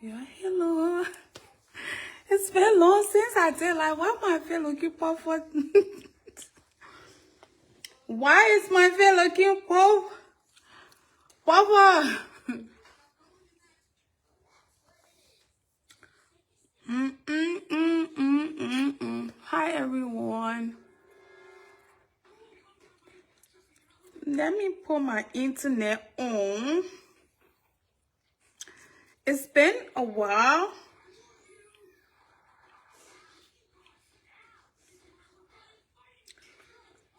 Yeah, hello. It's been long since I did. Like, why my face looking puff? Why is my face looking puff? Papa. Hi, everyone. Let me put my internet on. It's been a while.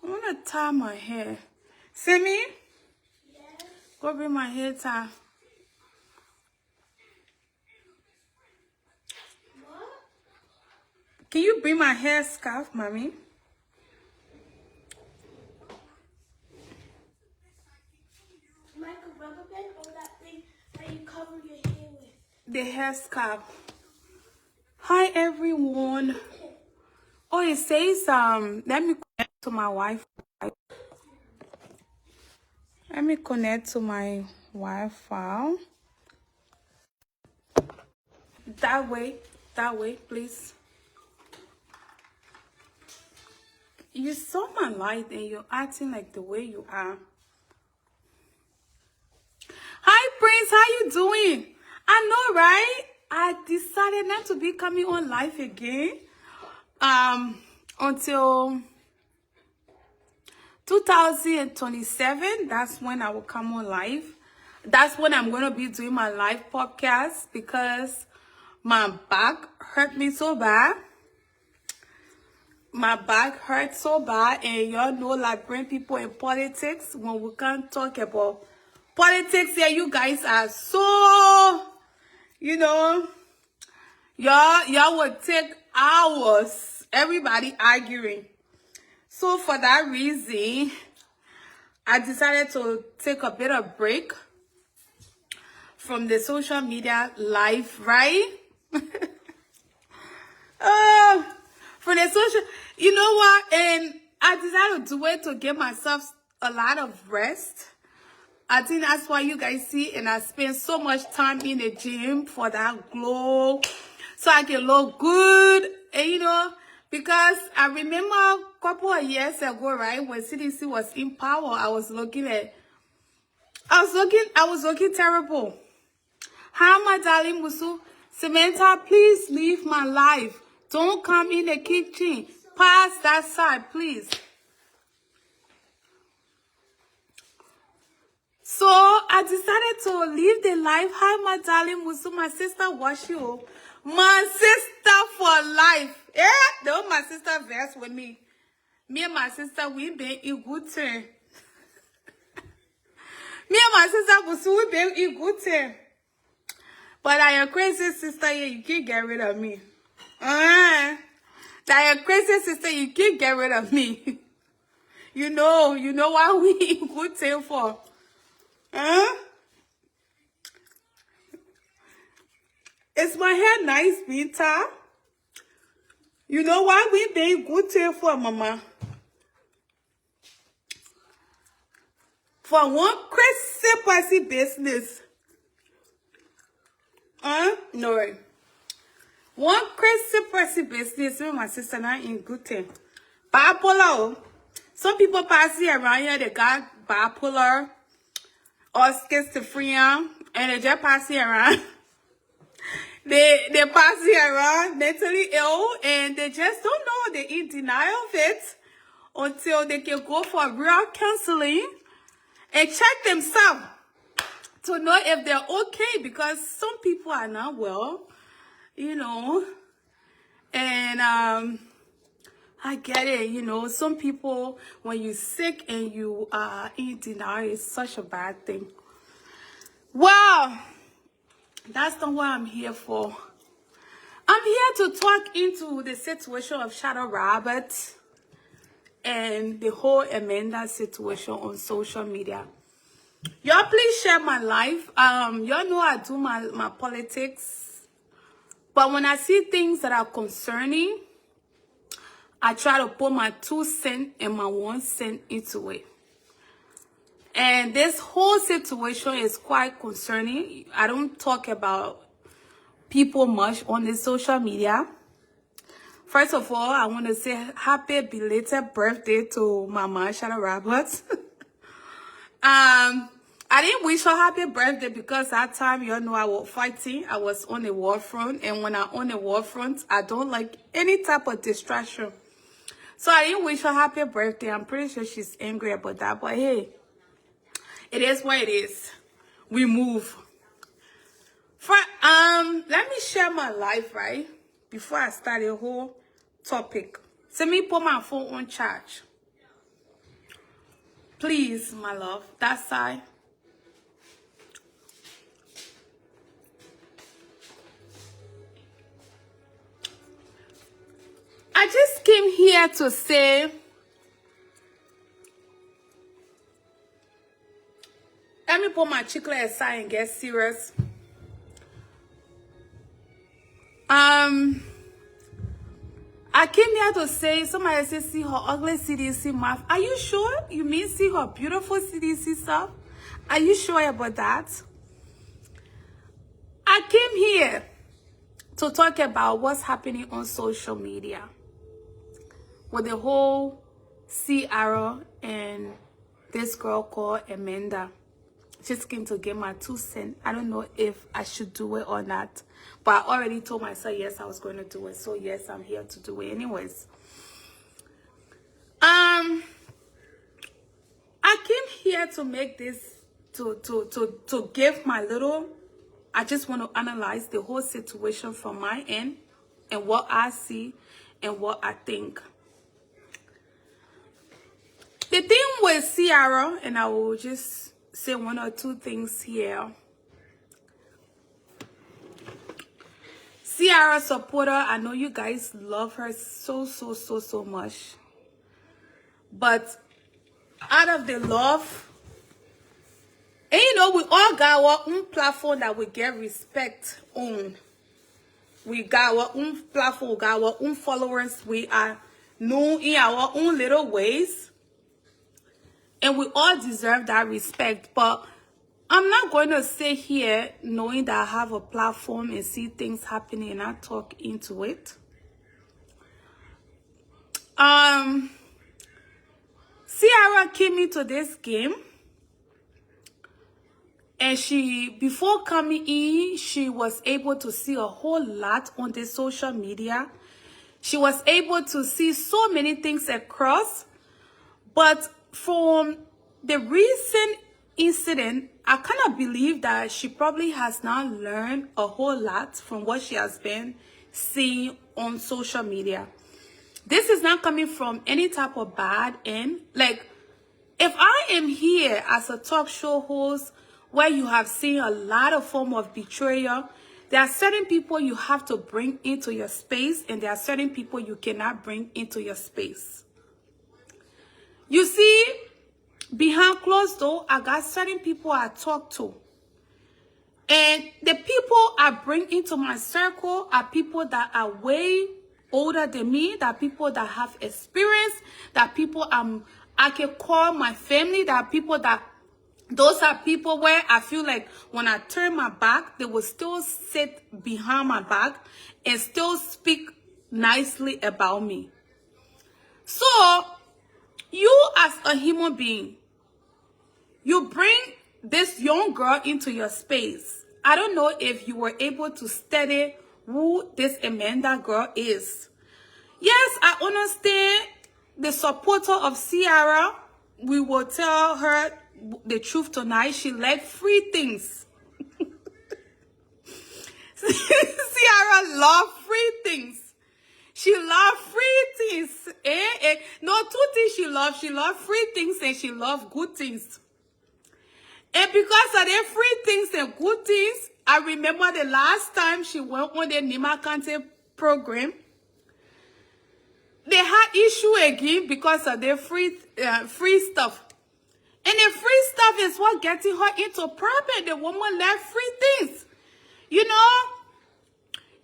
I want to tie my hair. Simi? Yes. Go bring my hair tie. What? Can you bring my hair scarf, mommy? Like a rubber band or that thing that you cover your hair with? The hair scarf. Hi, everyone. Oh, it says, let me connect to my Wi-Fi. Let me connect to my Wi-Fi. That way, please. You saw my light and you're acting like the way you are. Hi, Prince, how you doing? I know, right? I decided not to be coming on live again. Until 2027, that's when I will come on live. That's when I'm going to be doing my live podcast because my back hurt me so bad. My back hurt so bad, and y'all know Liberian people in politics, when we can't talk about politics here, you guys are so, y'all would take hours, everybody arguing. So for that reason, I decided to take a bit of break from the social media life, right? For the social, you know what? And I decided to do it to give myself a lot of rest. I think that's why you guys see, and I spend so much time in the gym for that glow, so I can look good. And because I remember a couple of years ago, right, when CDC was in power, I was looking terrible. Hi, my darling Musu. Samantha, please leave my life. Don't come in the kitchen. Pass that side, please. So I decided to leave the life. Hi, my darling Musu. My sister wash you. My sister for life. Yeah, though my sister versed with me. Me and my sister, we been in good term. Me and my sister Musu, we been in good term. But I am crazy sister here, you can't get rid of me. That your crazy sister, you can't get rid of me. You know why we in good term for. Is my hair nice, Bita? You know why we been good term for, mama? For one crazy pussy business. No. One crazy pussy business with my sister not in good term. Bipolar. Some people passing around here, they got bipolar or schizophrenia, and they just passing around. They passing around mentally ill, and they just don't know. They in denial of it until they can go for real counseling and check themselves to know if they're okay, because some people are not well, and I get it, some people, when you're sick and you are in denial, it's such a bad thing. Well, that's not what I'm here for. I'm here to talk into the situation of Shadow Robert and the whole Amanda situation on social media. Y'all please share my life. Y'all know I do my politics. But when I see things that are concerning, I try to put my 2 cents and my 1 cent into it. And this whole situation is quite concerning. I don't talk about people much on the social media. First of all, I want to say happy belated birthday to Mama Shana Roberts. I didn't wish her happy birthday because that time, you know, I was fighting. I was on the war front. And when I'm on the war front, I don't like any type of distraction. So I didn't wish her happy birthday. I'm pretty sure she's angry about that. But hey, it is what it is. We move. Let me share my life, right? Before I start a whole topic. So me put my phone on charge. Please, my love. That side. I just came here to say, let me put my chicle aside and get serious. I came here to say, somebody said, see her ugly CDC mouth. Are you sure? You mean see her beautiful CDC stuff? Are you sure about that? I came here to talk about what's happening on social media with the whole Ciara and this girl called Amanda. Just came to get my 2 cents. I don't know if I should do it or not. But I already told myself, yes, I was going to do it. So, yes, I'm here to do it anyways. I came here to make this, to give my little, I just want to analyze the whole situation from my end and what I see and what I think. The thing with Ciara, and I will just say 1 or 2 things here. Ciara supporter, I know you guys love her so much. But out of the love, and you know, we all got our own platform that we get respect on. We got our own platform, we got our own followers. We are known in our own little ways. And we all deserve that respect. But I'm not going to sit here knowing that I have a platform and see things happening and I talk into it. Ciara came into this game. And before coming in, she was able to see a whole lot on the social media. She was able to see so many things across. But from the recent incident, I kind of believe that she probably has now learned a whole lot from what she has been seeing on social media. This is not coming from any type of bad end. Like, if I am here as a talk show host where you have seen a lot of form of betrayal, there are certain people you have to bring into your space, and there are certain people you cannot bring into your space. You see, behind closed door, I got certain people I talk to. And the people I bring into my circle are people that are way older than me, that are people that have experience, that people I can call my family, that are people that, those are people where I feel like when I turn my back, they will still sit behind my back and still speak nicely about me. So, you as a human being, you bring this young girl into your space. I don't know if you were able to study who this Amanda girl is. Yes, I understand the supporter of Ciara. We will tell her the truth tonight. She likes free things. Ciara loves free things. She loves free things. No, 2 things she loves. She loves free things and she loves good things. And because of the free things and good things, I remember the last time she went on the Nima Kante program, they had issue again because of the free stuff. And the free stuff is what getting her into problem. The woman left free things. You know,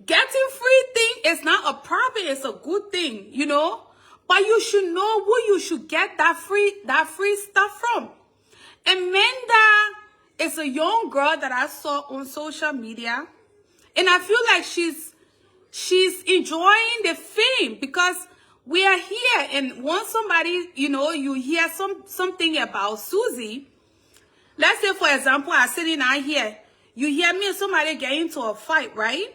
getting free thing is not a problem, it's a good thing, you know. But you should know who you should get that free stuff from. Amanda is a young girl that I saw on social media. And I feel like she's enjoying the fame because we are here. And once somebody, you know, you hear something about Susie, let's say, for example, I'm sitting out here, you hear me and somebody get into a fight, right?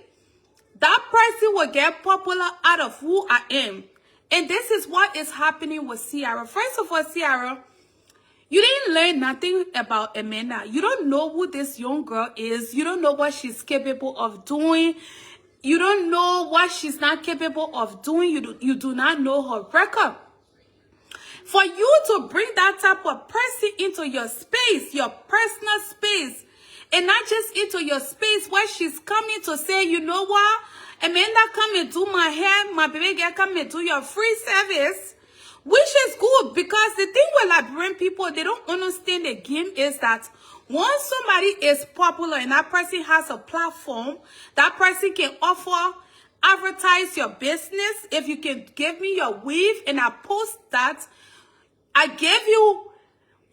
That person will get popular out of who I am. And this is what is happening with Ciara. First of all, Ciara, you didn't learn nothing about Amanda. You don't know who this young girl is. You don't know what she's capable of doing. You don't know what she's not capable of doing. You do not know her record. For you to bring that type of person into your space, your personal space, and not just into your space where she's coming to say, you know what, Amanda, come and do my hair, my baby girl, come and do your free service, which is good, because the thing with Liberian people, they don't understand the game is that once somebody is popular and that person has a platform, that person can offer, advertise your business. If you can give me your weave and I post that, I give you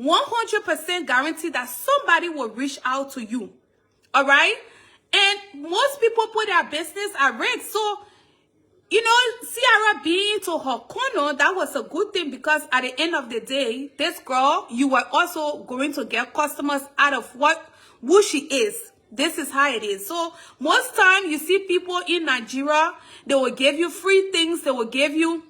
100% guarantee that somebody will reach out to you. All right? And most people put their business at risk. So, you know, Ciara being to her corner, that was a good thing, because at the end of the day, this girl, you were also going to get customers out of who she is. This is how it is. So most time you see people in Nigeria, they will give you free things. They will give you,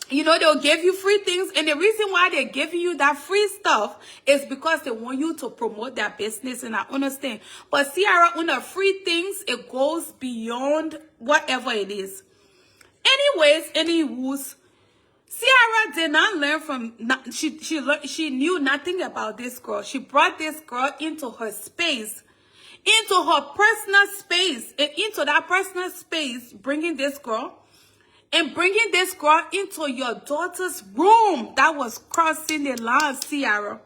you know, they'll give you free things. And the reason why they're giving you that free stuff is because they want you to promote their business. And I understand. But Ciara, on the free things, it goes beyond whatever it is. Anyways, anywho's, Ciara did not learn from, she knew nothing about this girl. She brought this girl into her space, into her personal space, and into that personal space, bringing this girl into your daughter's room. That was crossing the line, Ciara.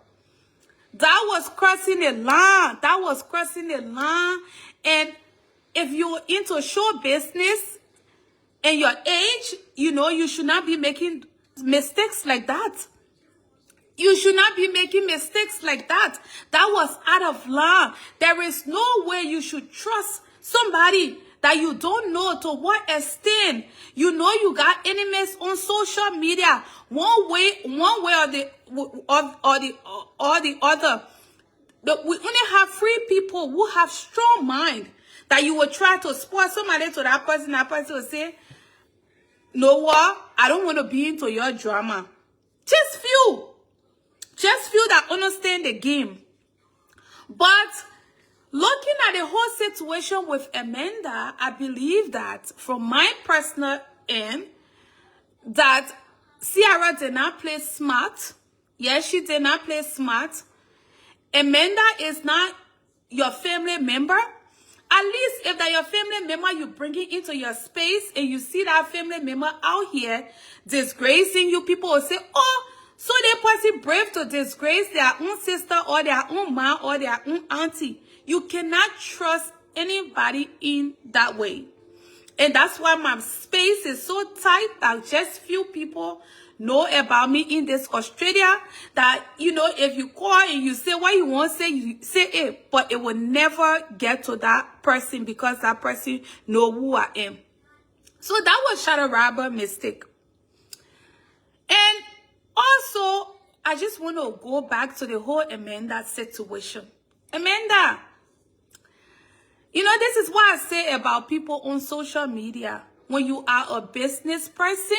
That was crossing the line. That was crossing the line. And if you're into show business and your age, you know, you should not be making mistakes like that. You should not be making mistakes like that. That was out of line. There is no way you should trust somebody that you don't know. To what extent? You know you got enemies on social media. One way or the other. We only have free people who have strong mind, that you will try to spoil somebody to that person will say, know what? I don't want to be into your drama. Just few that understand the game. But looking at the whole situation with Amanda, I believe that from my personal end, that Ciara did not play smart. Yes, she did not play smart. Amanda is not your family member. At least if that your family member, you bring it into your space and you see that family member out here disgracing you, people will say, oh, so they person brave to disgrace their own sister or their own mom or their own auntie. You cannot trust anybody in that way. And that's why my space is so tight that just few people know about me in this Australia, that, you know, if you call and you say what you want to say, you say it, but it will never get to that person because that person know who I am. So that was Shadow Robber mistake. And also, I just want to go back to the whole Amanda situation. Amanda, you know, this is what I say about people on social media. When you are a business person,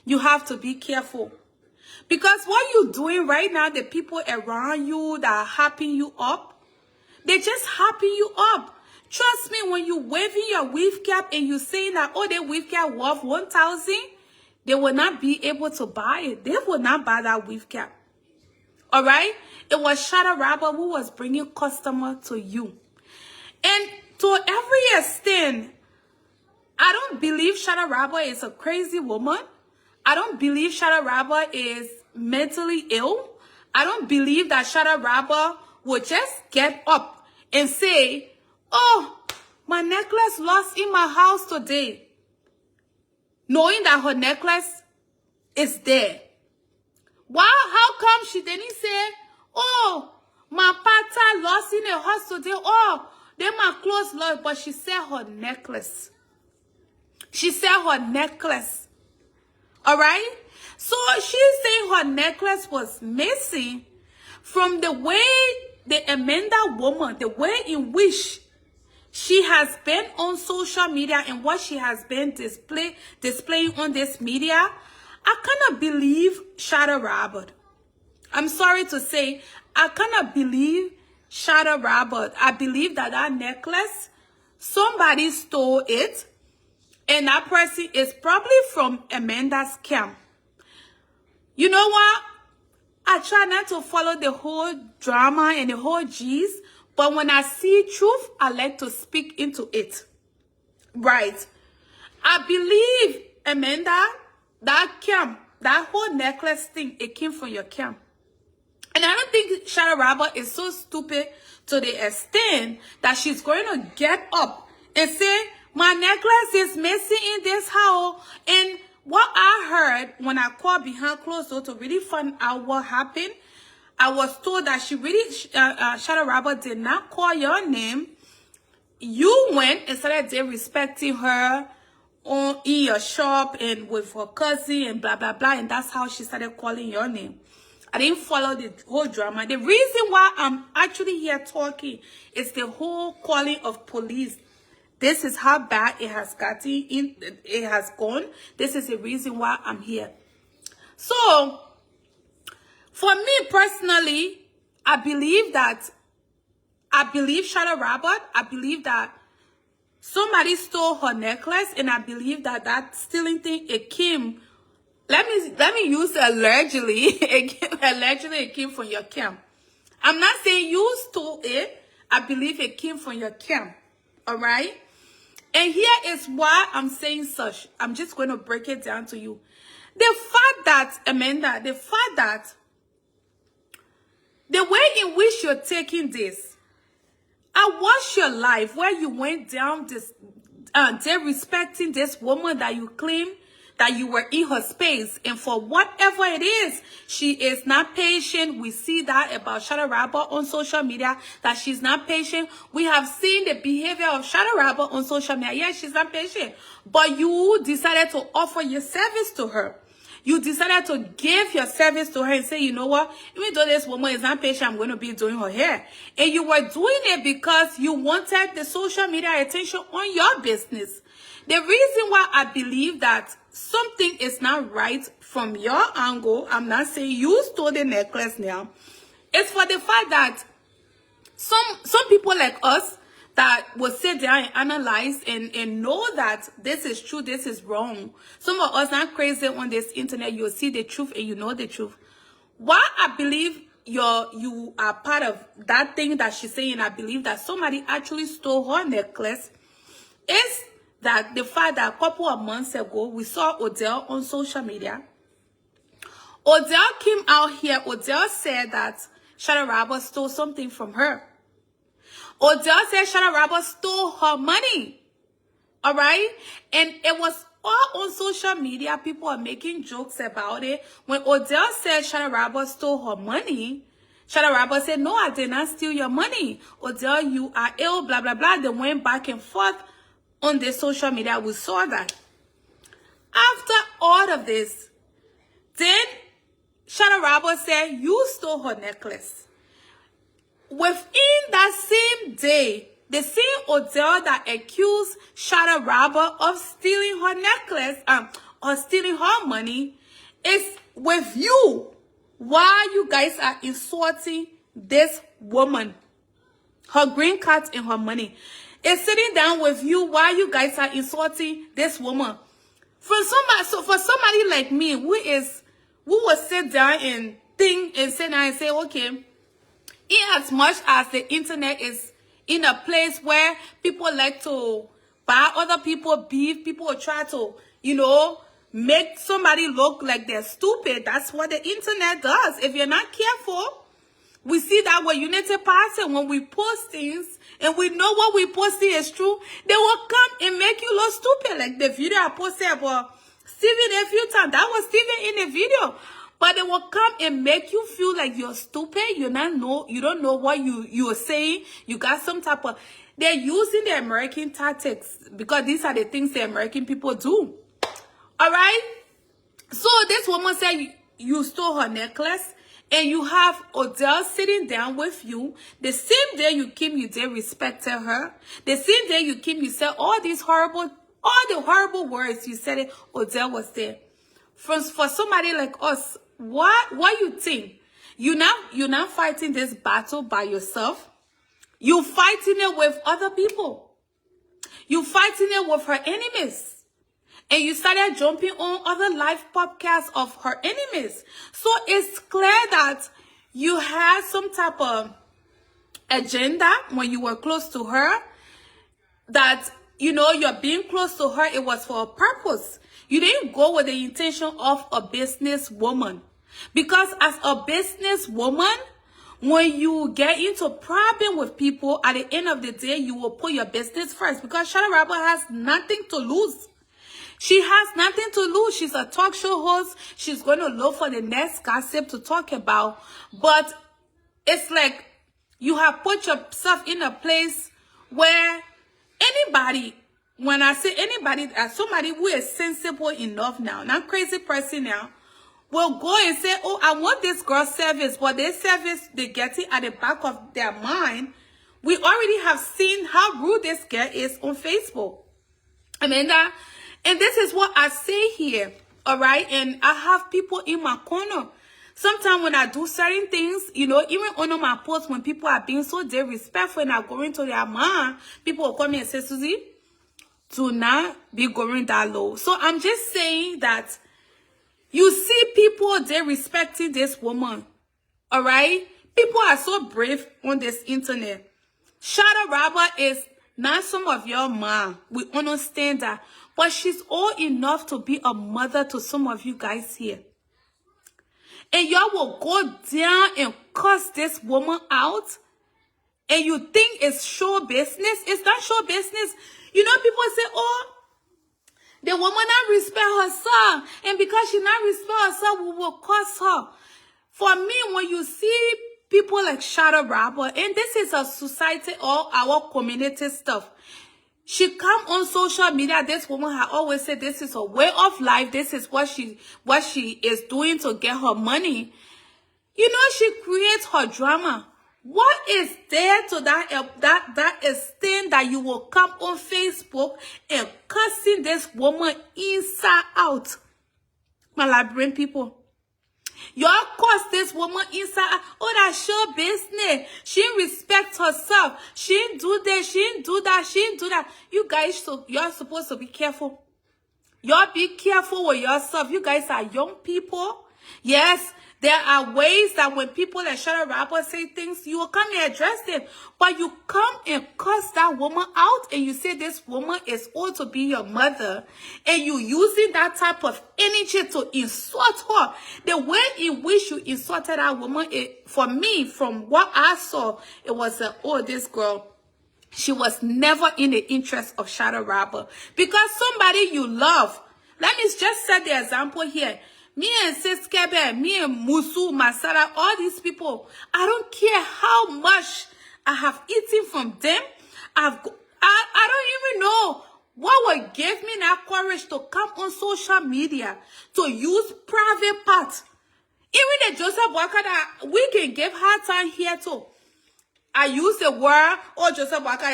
you have to be careful. Because what you're doing right now, the people around you that are hyping you up, they just hyping you up. Trust me, when you waving your weave cap and you saying that, oh, their weave cap worth 1,000, they will not be able to buy it. They will not buy that weave cap. All right? It was Shadow Robber who was bringing customer to you. And to every extent, I don't believe Shadow Robber is a crazy woman. I don't believe Shadow Robber is mentally ill. I don't believe that Shadow Robber would just get up and say, oh, my necklace lost in my house today, knowing that her necklace is there. Why? How come she didn't say, oh, my pata lost in the house today? Oh, They're my close love, but she said her necklace. She said her necklace. All right? So she's saying her necklace was missing from the way the Amanda woman, the way in which she has been on social media and what she has been displaying on this media. I cannot believe Shadow Robert. I'm sorry to say, I cannot believe Shadow Robert. I believe that that necklace, somebody stole it, and that person is probably from Amanda's camp. You know what? I try not to follow the whole drama and the whole G's, but when I see truth, I like to speak into it. Right. I believe, Amanda, that camp, that whole necklace thing, it came from your camp. And I don't think Shadow Robert is so stupid to the extent that she's going to get up and say, my necklace is missing in this house. And what I heard when I called behind closed door to really find out what happened, I was told that she really, Shadow Robert did not call your name. You went and started disrespecting her in your shop and with her cousin and blah, blah, blah. And that's how she started calling your name. I didn't follow the whole drama. The reason why I'm actually here talking is the whole calling of police. This is how bad it has gotten. It has gone. This is the reason why I'm here. So, for me personally, I believe Shadow Robert. I believe that somebody stole her necklace, and I believe that that stealing thing, it came. Let me use allegedly. Allegedly, it came from your camp. I'm not saying you stole it. I believe it came from your camp. All right? And here is why I'm saying such. I'm just going to break it down to you. The fact that, Amanda, the fact that the way in which you're taking this, I watched your life where you went down this, disrespecting this woman that you claim that you were in her space, and for whatever it is, she is not patient. We see that about Shadow Robert on social media, that she's not patient. We have seen the behavior of Shadow Robert on social media. Yes, she's not patient, but you decided to offer your service to her. You decided to give your service to her and say, you know what, even though this woman is not patient, I'm going to be doing her hair. And you were doing it because you wanted the social media attention on your business. The reason why I believe that something is not right from your angle, I'm not saying you stole the necklace now, it's for the fact that some people like us that will sit down and analyze and know that this is true, this is wrong. Some of us not crazy on this internet. You'll see the truth and you know the truth. Why I believe you are part of that thing that she's saying, I believe that somebody actually stole her necklace, is that the fact that a couple of months ago, we saw Odell on social media. Odell came out here. Odell said that Shadow Robert stole something from her. Odell said Shadow Robert stole her money. All right? And it was all on social media. People are making jokes about it. When Odell said Shadow Robert stole her money, Shadow Robert said, no, I did not steal your money. Odell, you are ill, blah, blah, blah. They went back and forth on the social media. We saw that. After all of this, then Shadow Robert said, you stole her necklace. Within that same day, the same Odell that accused Shadow Robert of stealing her necklace, or stealing her money, is with you. Why you guys are insulting this woman, her green card and her money. Is sitting down with you while you guys are insulting this woman. For somebody like me, who will sit down and think and sit down and say, okay, in as much as the internet is in a place where people like to buy other people beef, people will try to, you know, make somebody look like they're stupid. That's what the internet does. If you're not careful, we see that with Unity Party, when we post things and we know what we posting is true, they will come and make you look stupid. Like the video I posted about Steven a few times. That was Steven in the video. But they will come and make you feel like you're stupid. You don't know what you are saying. You got some type of... They're using the American tactics because these are the things the American people do. All right? So this woman said you stole her necklace and you have Odell sitting down with you. The same day you came, you did respected her. The same day you came, you said all the horrible words you said it, Odell was there. For somebody like us, what you think? You're not fighting this battle by yourself. You're fighting it with other people. You're fighting it with her enemies. And you started jumping on other live podcasts of her enemies. So it's clear that you had some type of agenda when you were close to her. That, you're being close to her, it was for a purpose. You didn't go with the intention of a businesswoman. Because as a businesswoman, when you get into problem with people, at the end of the day, you will put your business first. Because Shada Rabba has nothing to lose. She has nothing to lose. She's a talk show host. She's going to look for the next gossip to talk about. But it's like you have put yourself in a place where anybody, when I say anybody, as somebody who is sensible enough now, not crazy person now, will go and say, oh, I want this girl's service, but their service, they get it at the back of their mind. We already have seen how rude this girl is on Facebook. And this is what I say here, all right? And I have people in my corner. Sometimes when I do certain things, even on my posts, when people are being so disrespectful and are going to their mind, people will come and say, Susie, do not be going that low. So I'm just saying that you see people, they're respecting this woman, all right? People are so brave on this internet. Shada Rabba is not some of your mom. We understand that. But she's old enough to be a mother to some of you guys here. And y'all will go down and cuss this woman out. And you think it's show business. It's not show business. People say, oh, the woman not respect herself. And because she not respect herself, we will curse her. For me, when you see people like Shada Rabba, and this is a society or our community stuff. She come on social media. This woman has always said this is a way of life. This is what she is doing to get her money. She creates her drama. What is there to that extent that you will come on Facebook and cussing this woman inside out? My Liberian people. Y'all curse this woman inside. Oh, that show business. She respects herself. She didn't do this. She didn't do that. She didn't do that. You guys, y'all supposed to be careful. Y'all be careful with yourself. You guys are young people. Yes, there are ways that when people like Shada Rabba say things, you will come and address them. But you come and curse that woman out and you say this woman is old to be your mother. And you using that type of energy to insult her. The way in which you insulted that woman, for me, from what I saw, it was this girl. She was never in the interest of Shada Rabba. Because somebody you love. Let me just set the example here. Me and Sis Kebe, me and Musu, Masara, all these people, I don't care how much I have eaten from them. I don't even know what would give me that courage to come on social media to use private parts. Even the Joseph Walker that we can give hard time here too. I use the word, oh, Joseph Walker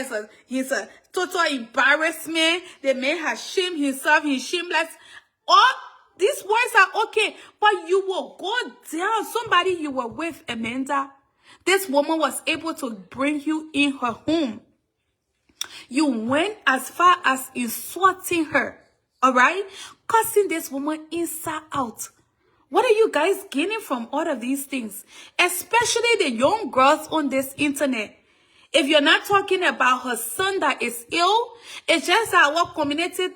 he's a total embarrassment. The man has shamed himself, he's shameless. All these words are okay, but you will go down. Somebody you were with, Amanda, this woman was able to bring you in her home. You went as far as insulting her, all right? Cussing this woman inside out. What are you guys gaining from all of these things? Especially the young girls on this internet. If you're not talking about her son that is ill, it's just our community,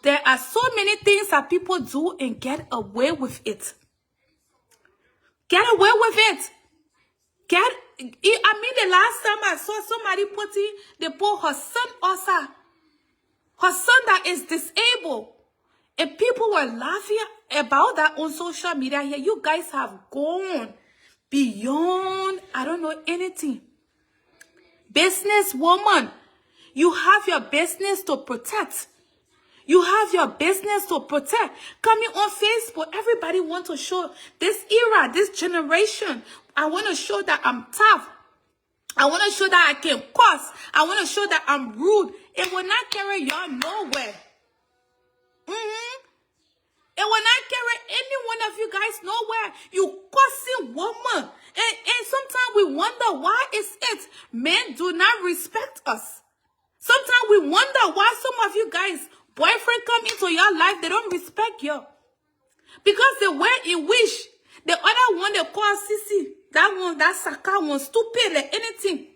there are so many things that people do and get away with it. Get away with it. The last time I saw somebody they put her son also. Her son that is disabled. And people were laughing about that on social media here. You guys have gone beyond, I don't know, anything. businesswoman. You have your business to protect. You have your business to protect. Coming on Facebook, everybody wants to show this era, this generation. I want to show that I'm tough. I want to show that I can cuss. I want to show that I'm rude. It will not carry y'all nowhere. It will not carry any one of you guys nowhere. You cussing woman. And sometimes we wonder why is it men do not respect us. Sometimes we wonder why some of you guys, boyfriend come into your life, they don't respect you. Because the way in which the other one they call Sissy, that one, that Saka one, stupid like anything.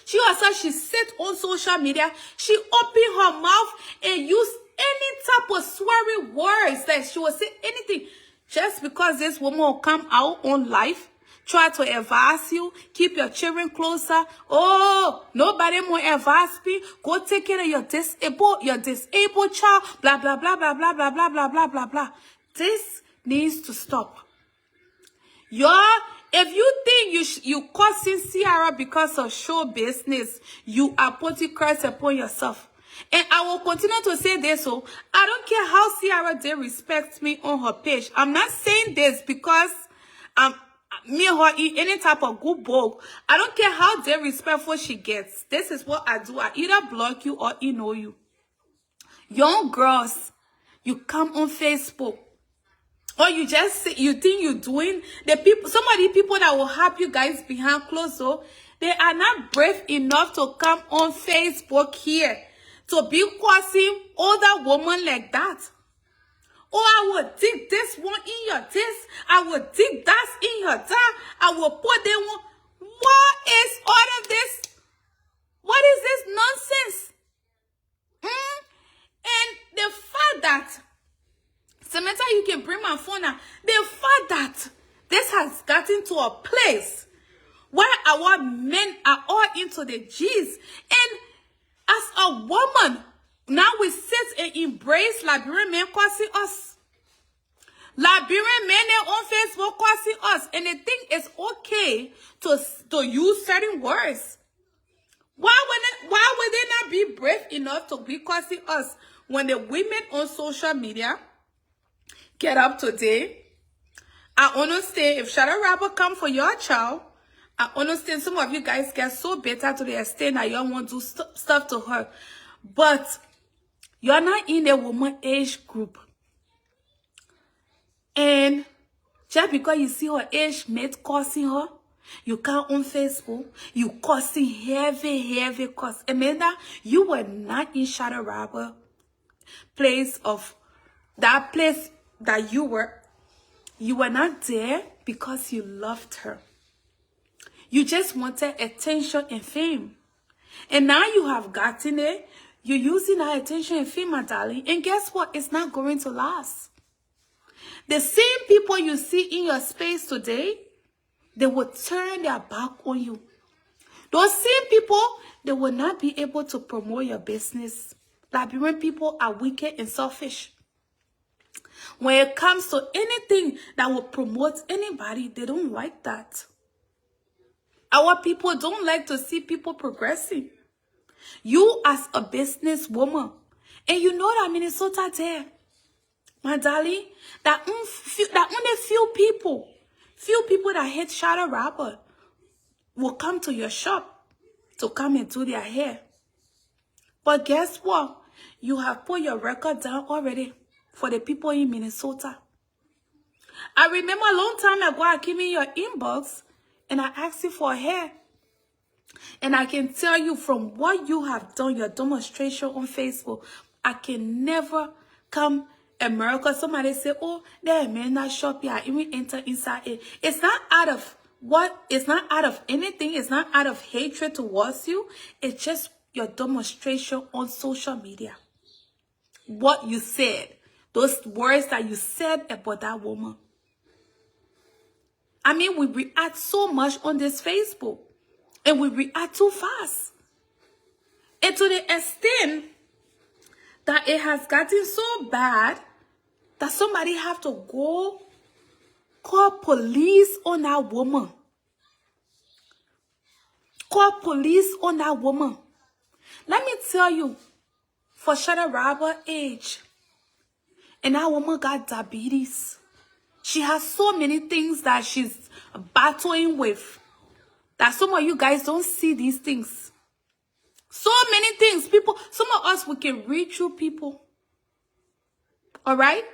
She herself, she sit on social media, she open her mouth and use any type of swearing words that she will say anything. Just because this woman will come out on life, try to advise you, keep your children closer. Oh, nobody more advise me. Go take care of your disabled child, blah, blah, blah, blah, blah, blah, blah, blah, blah, blah, blah. This needs to stop. If you think you causing Ciara because of show business, you are putting curse upon yourself. And I will continue to say this, so I don't care how Ciara they respect me on her page. I'm not saying this because me and her eat any type of good book. I don't care how they respectful she gets. This is what I do. I either block you or ignore you. Young girls, you come on Facebook. Or you just say, you think you're doing the people, some of the people that will help you guys behind closed door, they are not brave enough to come on Facebook here to be causing older women like that. Oh, I will dig this one in your this. I will dig that in your that. I will put them one. What is all of this? What is this nonsense? And the fact that Samantha, you can bring my phone now. The fact that this has gotten to a place where our men are all into the G's. And as a woman, now we sit and embrace Liberian men causing us. Liberian men on Facebook causing us. And they think it's okay to use certain words. Why would they not be brave enough to be causing us when the women on social media get up today? I understand if Shadow Rapper come for your child, I understand some of you guys get so bitter to the extent that you want to do stuff to her. But you're not in the woman age group. And just because you see her age mate cursing her, you come on Facebook, you cursing heavy curse. Amanda, you were not in Shadow Rapper place of that place that you were not there because you loved her. You just wanted attention and fame. And now you have gotten it. You're using that attention and fame, my darling. And guess what? It's not going to last. The same people you see in your space today, they will turn their back on you. Those same people, they will not be able to promote your business. Liberian people are wicked and selfish. When it comes to anything that will promote anybody, they don't like that. Our people don't like to see people progressing. You as a businesswoman, and you know that Minnesota there, my darling, that only few people that hate Shadow Rapper will come to your shop to come and do their hair. But guess what? You have put your record down already for the people in Minnesota. I remember a long time ago, I came in your inbox and I asked you for hair. And I can tell you from what you have done, your demonstration on Facebook, I can never come America. Somebody say, oh, there may not shop here. I even enter inside it. It's not out of it's not out of anything. It's not out of hatred towards you. It's just your demonstration on social media. What you said. Those words that you said about that woman. I mean, we react so much on this Facebook. And we react too fast. And to the extent that it has gotten so bad that somebody have to go call police on that woman. call police on that woman. Let me tell you, for Shada Robber age, and that woman got diabetes. She has so many things that she's battling with, that some of you guys don't see these things. So many things. People, some of us, we can read through people. All right?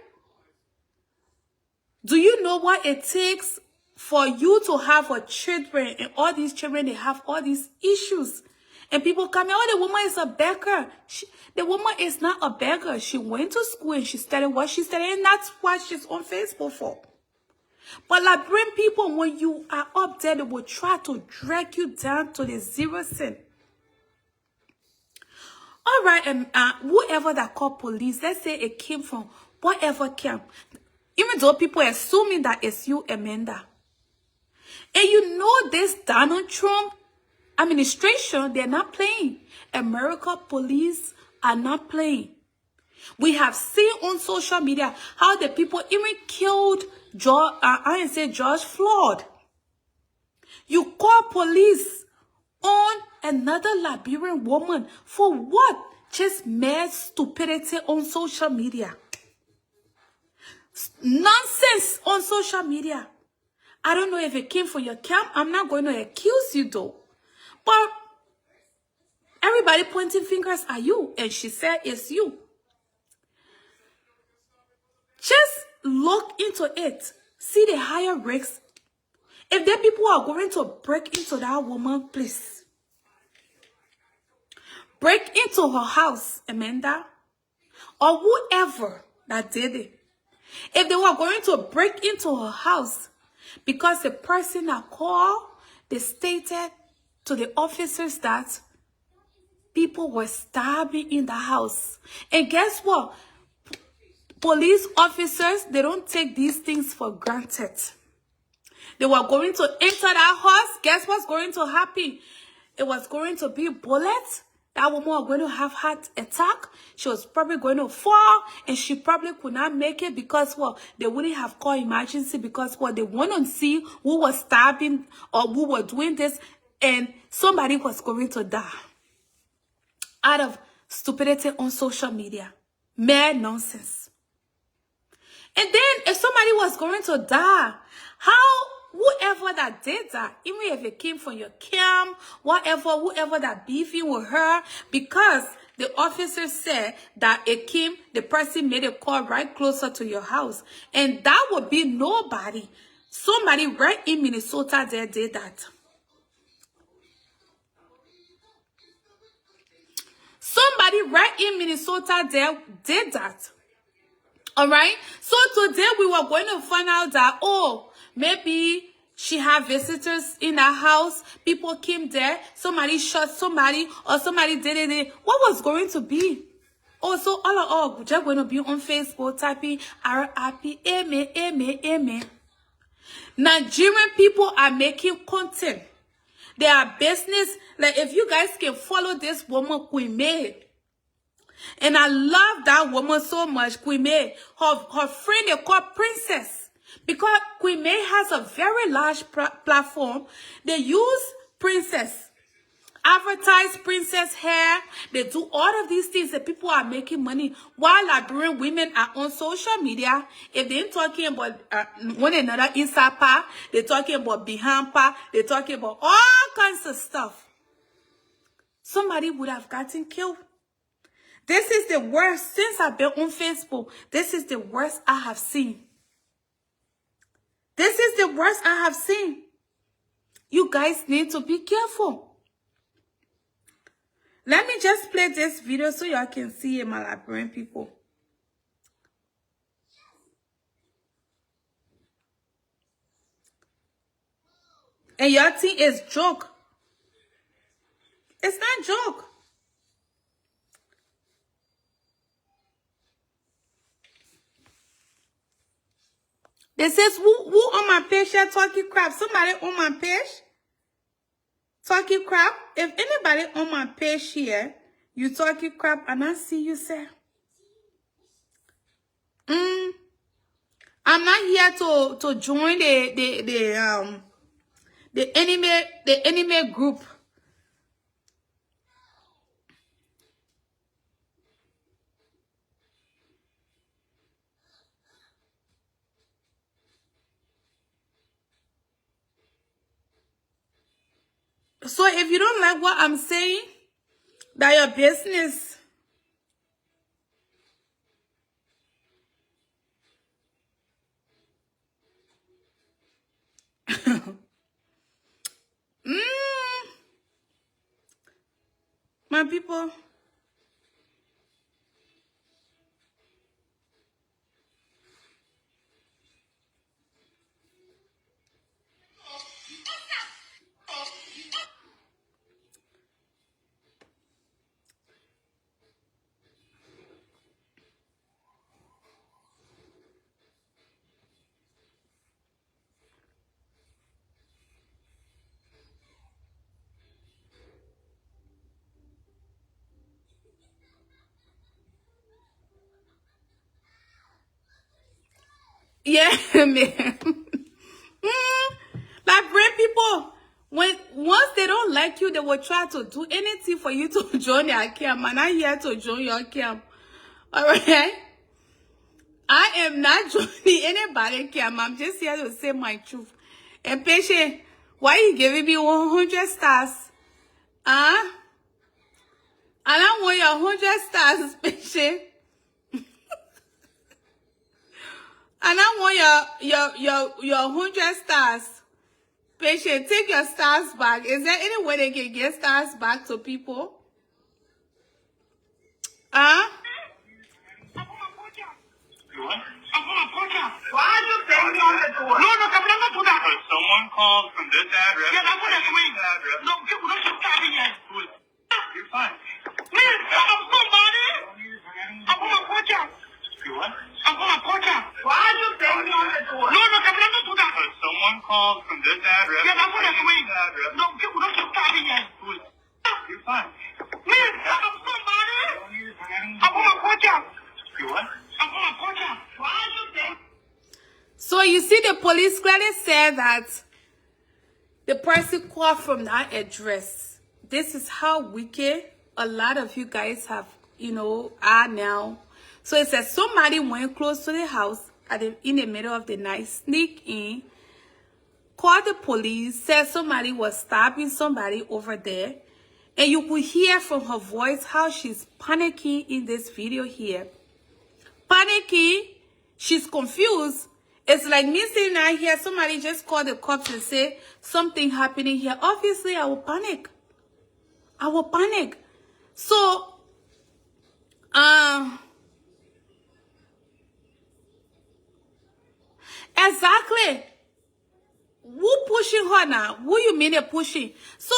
Do you know what it takes for you to have a children, and all these children, they have all these issues? And people come, oh, the woman is a beggar. The woman is not a beggar. She went to school and she studied what she studied, and that's what she's on Facebook for. But Liberian people, when you are up there, they will try to drag you down to the 0 cent. All right, and whoever that called police, let's say it came from whatever camp, even though people are assuming that it's you, Amanda. And you know this Donald Trump administration, they're not playing. America police are not playing. We have seen on social media how the people even killed George Floyd. You call police on another Liberian woman for what? Just mad stupidity on social media. Nonsense on social media. I don't know if it came from your camp. I'm not going to accuse you though. But everybody pointing fingers at you. And she said it's you. Just look into it. See the higher risks. If the people are going to break into that woman, please. Break into her house, Amanda. Or whoever that did it. If they were going to break into her house, because the person that called, they stated to the officers that people were stabbing in the house. And guess what? Police officers, they don't take these things for granted. They were going to enter that house. Guess what's going to happen? It was going to be bullets. That woman was going to have heart attack. She was probably going to fall, and she probably could not make it because, well, they wouldn't have called emergency because, well, they want to see who was stabbing or who was doing this, and somebody was going to die out of stupidity on social media. Mad nonsense. And then if somebody was going to die, whoever that did that, even if it came from your camp, whoever that beefing with her, because the officer said that it came, the person made a call right closer to your house. And that would be nobody. Somebody right in Minnesota there did that. Somebody right in Minnesota there did that. All right? So today we were going to find out that, oh, maybe she had visitors in her house. People came there. Somebody shot somebody, or somebody did it. What was going to be? Also, all just going to be on Facebook typing RIP, amen, amen, amen. Nigerian people are making content. They are business. Like, if you guys can follow this woman, Queen May. And I love that woman so much, Queen May. Her friend, they call Princess. Because Queen May has a very large platform. They use Princess. Advertise Princess hair. They do all of these things that people are making money. While Liberian women are on social media, if they're talking about one another inside pa, they're talking about behind pa, they're talking about all kinds of stuff. Somebody would have gotten killed. This is the worst. Since I've been on Facebook, this is the worst I have seen. This is the worst I have seen. You guys need to be careful. Let me just play this video so y'all can see it, my Liberian people. And y'all think it's joke. It's not joke. They says, who on my page here talking crap? Somebody on my page talking crap? If anybody on my page here, you talking crap and I see you say, I'm not here to join the enemy group. So if you don't like what I'm saying, that your business. My people. Yeah, man. Like brain people, once they don't like you, they will try to do anything for you to join their camp. I'm not here to join your camp. Alright? I am not joining anybody camp. I'm just here to say my truth. And patient, why you giving me 100 stars? Huh? I don't want your 100 stars, patient. I don't want your 100 stars. Patient, take your stars back. Is there any way they can get stars back to people? Huh? What? Why are you banging on the door? No, I'm not doing that. Someone called from this address. Yeah, I'm gonna swing. No, don't you stop me yet. You're fine. Man, I'm somebody. I'm gonna punch out. You what? I'm gonna punch out. Why are you banging on the door? No, I'm not doing that. Someone called from this address. Yeah, I'm gonna swing. No, don't you stop me yet. You're fine. Man, I'm somebody. I'm gonna punch out. You what? I'm gonna punch out. Why are you banging? So you see the police clearly said that the person called from that address. This is how wicked a lot of you guys have, are now. So it says somebody went close to the house in the middle of the night, sneak in, called the police, said somebody was stabbing somebody over there. And you could hear from her voice how she's panicking in this video here. Panicking, she's confused. It's like me sitting out here, somebody just called the cops and say something happening here. Obviously, I will panic. I will panic. So, exactly. Who pushing her now? Who you mean they're pushing? So,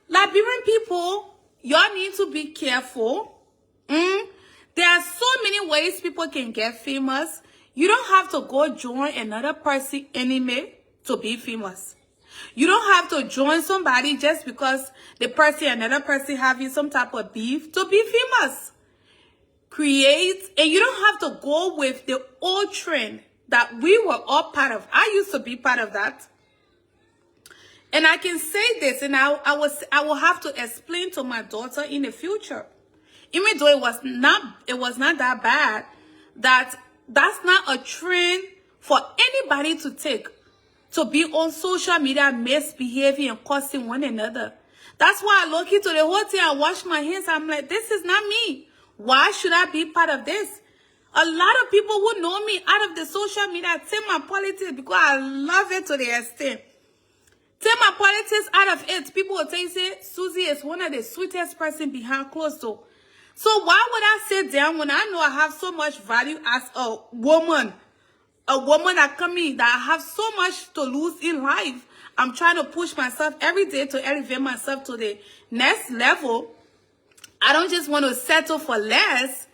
Liberian people, y'all need to be careful. There are so many ways people can get famous. You don't have to go join another person anime to be famous. You don't have to join somebody just because the person, another person having some type of beef to be famous. Create, and you don't have to go with the old trend that we were all part of. I used to be part of that. And I can say this, and I will have to explain to my daughter in the future. Even though it was not that bad, that's not a trend for anybody to take, to be on social media misbehaving and cursing one another. That's why I look into the whole thing, I wash my hands, I'm like, this is not me. Why should I be part of this? A lot of people who know me out of the social media take my politics because I love it to the extent. Take my politics out of it. People will tell you, say, Susie is one of the sweetest person behind closed door. So why would I sit down when I know I have so much value as a woman that come in, that I have so much to lose in life? I'm trying to push myself every day to elevate myself to the next level. I don't just want to settle for less.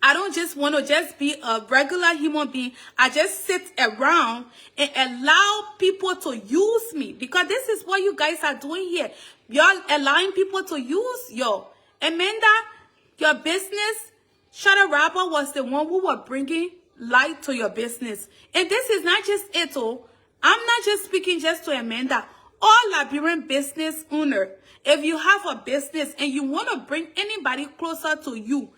I don't just want to just be a regular human being. I just sit around and allow people to use me, because this is what you guys are doing here. You're allowing people to use you. Amanda, your business, Shadow Rapper was the one who was bringing light to your business. And this is not just it, oh. I'm not just speaking just to Amanda. All Liberian business owner, if you have a business and you want to bring anybody closer to you,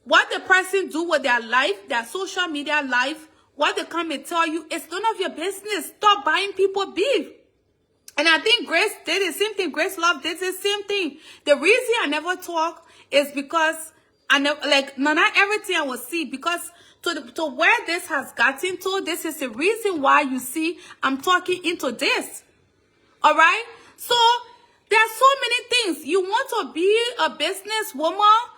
what the person do with their life, their social media life, what they come and tell you, it's none of your business. Stop buying people beef. And I think Grace did the same thing. Grace Love did the same thing. The reason I never talk is because I never, like, not everything I will see, because to where this has gotten to, this is the reason why you see I'm talking into this. All right? So there are so many things. You want to be a businesswoman,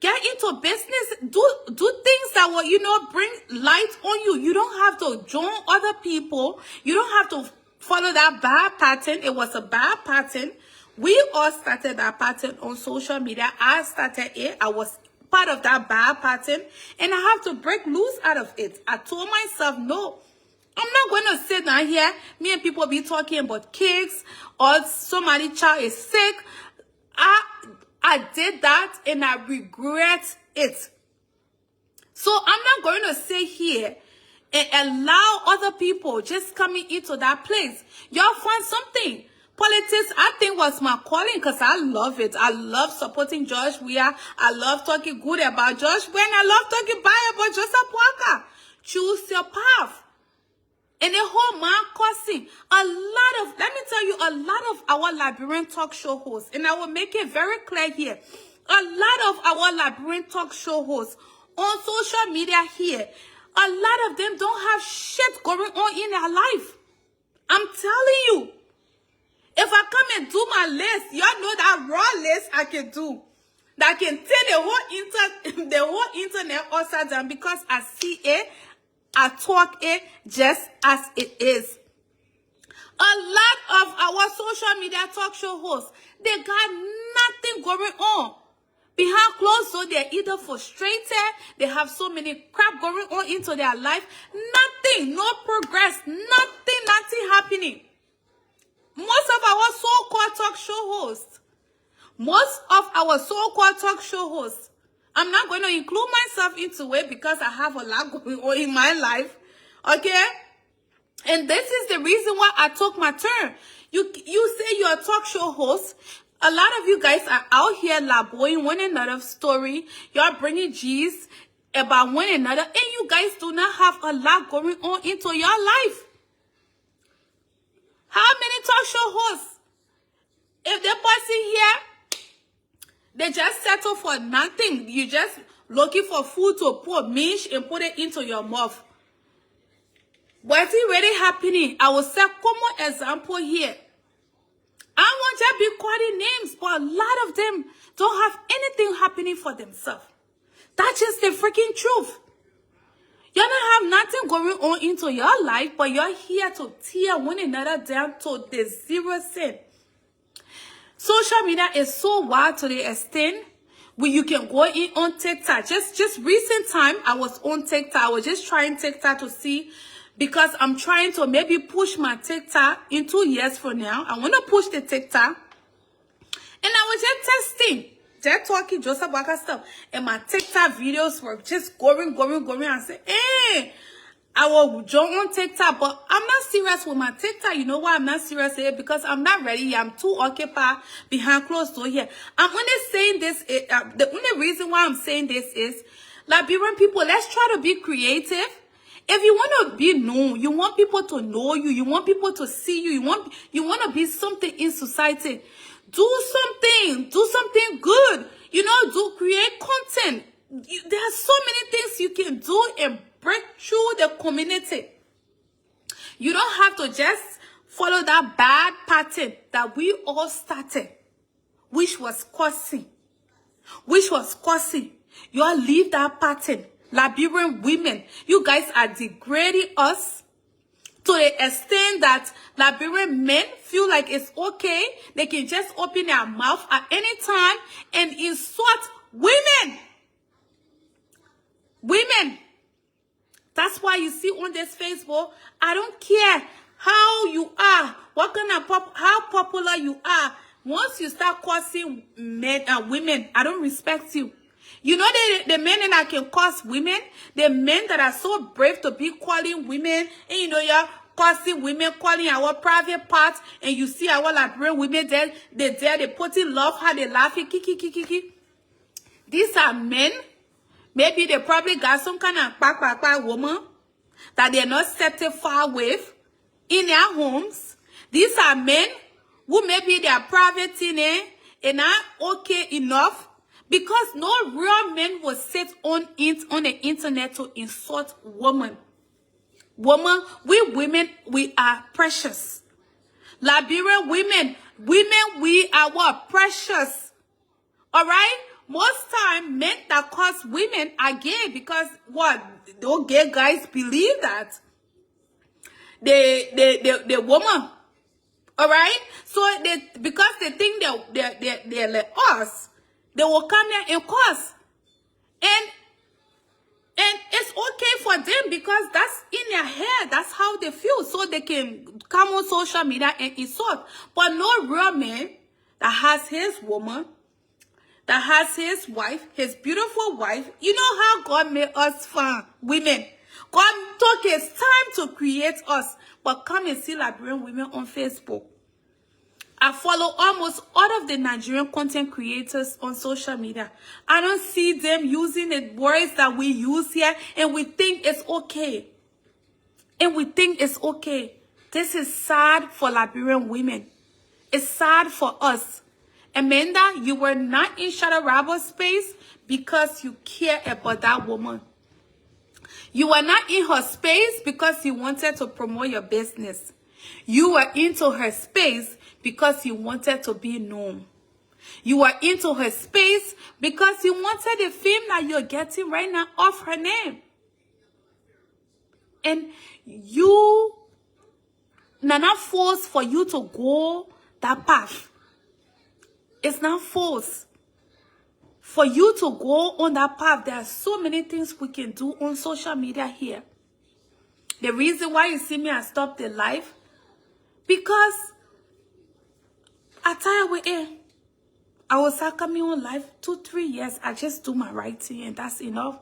get into business, do things that will, you know, bring light on you. You don't have to join other people. You don't have to follow that bad pattern. It was a bad pattern. We all started that pattern on social media. I started it. I was part of that bad pattern, and I have to break loose out of it. I told myself, no, I'm not going to sit down here. Me and people be talking about kids or somebody child is sick. I did that and I regret it. So I'm not going to sit here and allow other people just coming into that place. Y'all find something. Politics, I think, was my calling because I love it. I love supporting Josh Weah. I love talking good about Josh Weah. And I love talking bad about Joseph Walker. Choose your path. And the whole man cussing. Let me tell you, a lot of our Liberian talk show hosts, and I will make it very clear here, a lot of our Liberian talk show hosts on social media here, a lot of them don't have shit going on in their life. I'm telling you. If I come and do my list, y'all know that raw list I can do. That can tell the whole internet upside down, because I see it, I talk it just as it is. A lot of our social media talk show hosts, they got nothing going on. Behind closed doors, they're either frustrated, they have so many crap going on into their life. Nothing, no progress, nothing happening. Most of our so-called talk show hosts, I'm not going to include myself into it because I have a lot going on in my life, okay? And this is the reason why I took my turn. You say you're a talk show host. A lot of you guys are out here laboring one another's story. You're bringing G's about one another, and you guys do not have a lot going on into your life. How many talk show hosts, if they're passing here, they just settle for nothing? You just looking for food to put minch and put it into your mouth. What's really happening? I will say common example here. I won't just be calling names, but a lot of them don't have anything happening for themselves. That's just the freaking truth. You don't have nothing going on into your life, but you're here to tear one another down to the 0 Social media is so wild to the extent where you can go in on TikTok. Just recent time, I was on TikTok. I was just trying TikTok to see, because I'm trying to maybe push my TikTok in 2 years from now. I want to push the TikTok. And I was just testing. Just talking Joseph Walker stuff, and my TikTok videos were just going. I said, hey, I will join on TikTok, but I'm not serious with my TikTok. You know why I'm not serious here? Because I'm not ready. I'm too occupied behind closed door here. I'm only saying this. The only reason why I'm saying this is, Liberian people, let's try to be creative. If you want to be known, you want people to know you, you want people to see you, you want to be something in society. Do something good. You know, create content. There are so many things you can do and break through the community. You don't have to just follow that bad pattern that we all started, which was cursing. You all leave that pattern. Liberian women, you guys are degrading us to the extent that Liberian men feel like it's okay. They can just open their mouth at any time and insult women. That's why you see on this Facebook, I don't care how you are, what kind of how popular you are. Once you start cursing men and women, I don't respect you. You know the men that I can curse women, the men that are so brave to be calling women, and you know you're cursing women, calling our private parts, and you see our Liberian women there, they put in love, how they laughing, kiki. These are men. Maybe they probably got some kind of woman that they're not satisfied with in their homes. These are men who maybe their private thing is not okay enough, because no real men will sit on the internet to insult women. We women, we are precious. Liberian women, we are what? Precious. All right? Most time, men that cause women are gay because what? Those gay guys believe that the woman. All right? So because they think they're like us, they will come here and cause. And it's okay for them because that's in their head. That's how they feel. So they can come on social media and insult. But no real man that has his woman, that has his wife, his beautiful wife. You know how God made us fun, women. God took his time to create us. But come and see Liberian women on Facebook. I follow almost all of the Nigerian content creators on social media. I don't see them using the words that we use here, and we think it's okay. This is sad for Liberian women. It's sad for us. Amanda, you were not in Shadow Robber's space because you care about that woman. You were not in her space because you wanted to promote your business. You were into her space because you wanted to be known. You were into her space because you wanted the fame that you're getting right now off her name. And you, not forced for you to go that path. It's not forced for you to go on that path. There are so many things we can do on social media here. The reason why you see me, I stopped the live, because I tired with it. I was coming on live 2-3 years. I just do my writing and that's enough.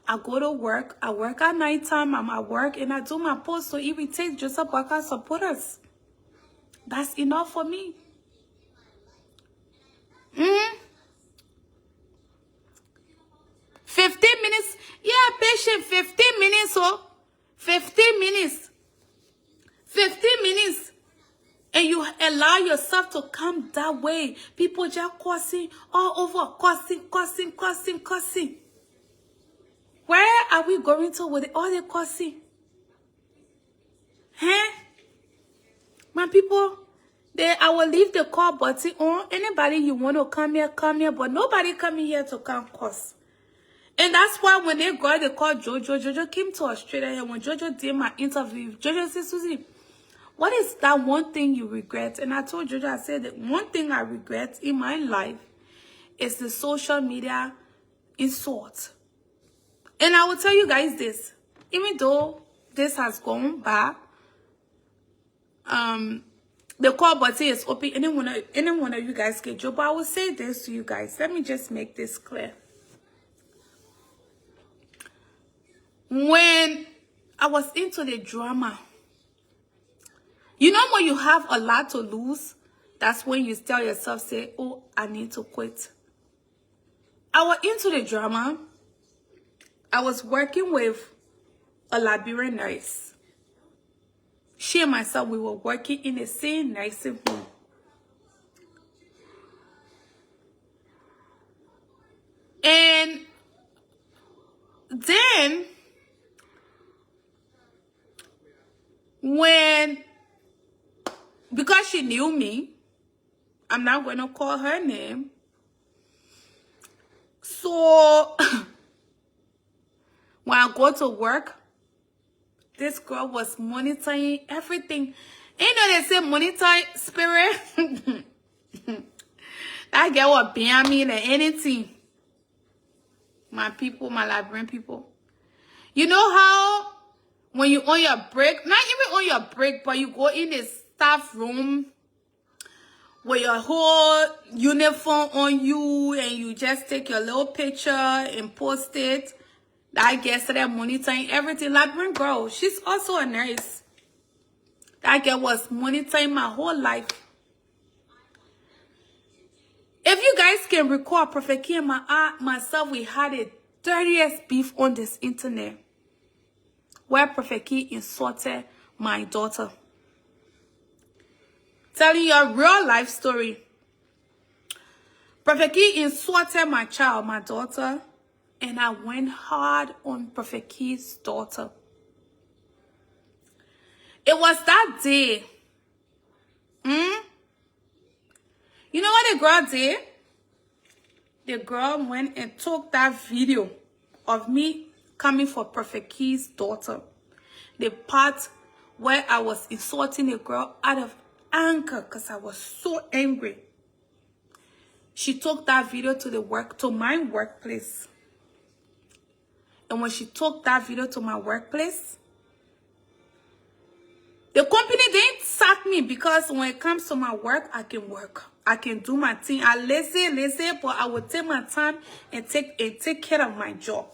I go to work. I work at night time. I'm at work and I do my post to irritate Joseph Walker supporters. That's enough for me. 15 minutes. Yeah, patient. 15 minutes. Oh, 15 minutes. 15 minutes. And you allow yourself to come that way. People just cussing all over. Cussing. Where are we going to with all the cussing? Huh? My people, I will leave the call button on. Anybody you want to come here. But nobody coming here to come cuss. And that's why when they called Jojo came to Australia. And when Jojo did my interview, Jojo said, Susie, what is that one thing you regret? And I told Jojo, I said that one thing I regret in my life is the social media insult. And I will tell you guys this. Even though this has gone by, the call button is open. Any one of you guys can join. But I will say this to you guys. Let me just make this clear. When I was into the drama, you know when you have a lot to lose, that's when you tell yourself, say, oh, I need to quit. I was into the drama. I was working with a Liberian nurse. She and myself, we were working in the same nursing home. And then, because she knew me, I'm not going to call her name. So, when I go to work, this girl was monitoring everything. You know they say monitor spirit? That girl was behind me than anything. My people, my Liberian people. You know how when you on your break, not even on your break, but you go in the staff room with your whole uniform on you and you just take your little picture and post it. That girl started monitoring everything. Liberian girl, she's also a nurse. That girl was monitoring my whole life. If you guys can recall, Prophet Key and myself, we had a 30th beef on this internet where Prophet Key insulted my daughter. Telling you a real life story. Prophet Key insulted my child, my daughter, and I went hard on Prophet Key's daughter. It was that day. You know what the girl did? The girl went and took that video of me coming for Prophet Key's daughter. The part where I was insulting the girl out of anger because I was so angry. She took that video to my workplace. And when she took that video to my workplace, the company didn't sack me because when it comes to my work, I can work. I can do my thing. I lazy, but I will take my time and take care of my job.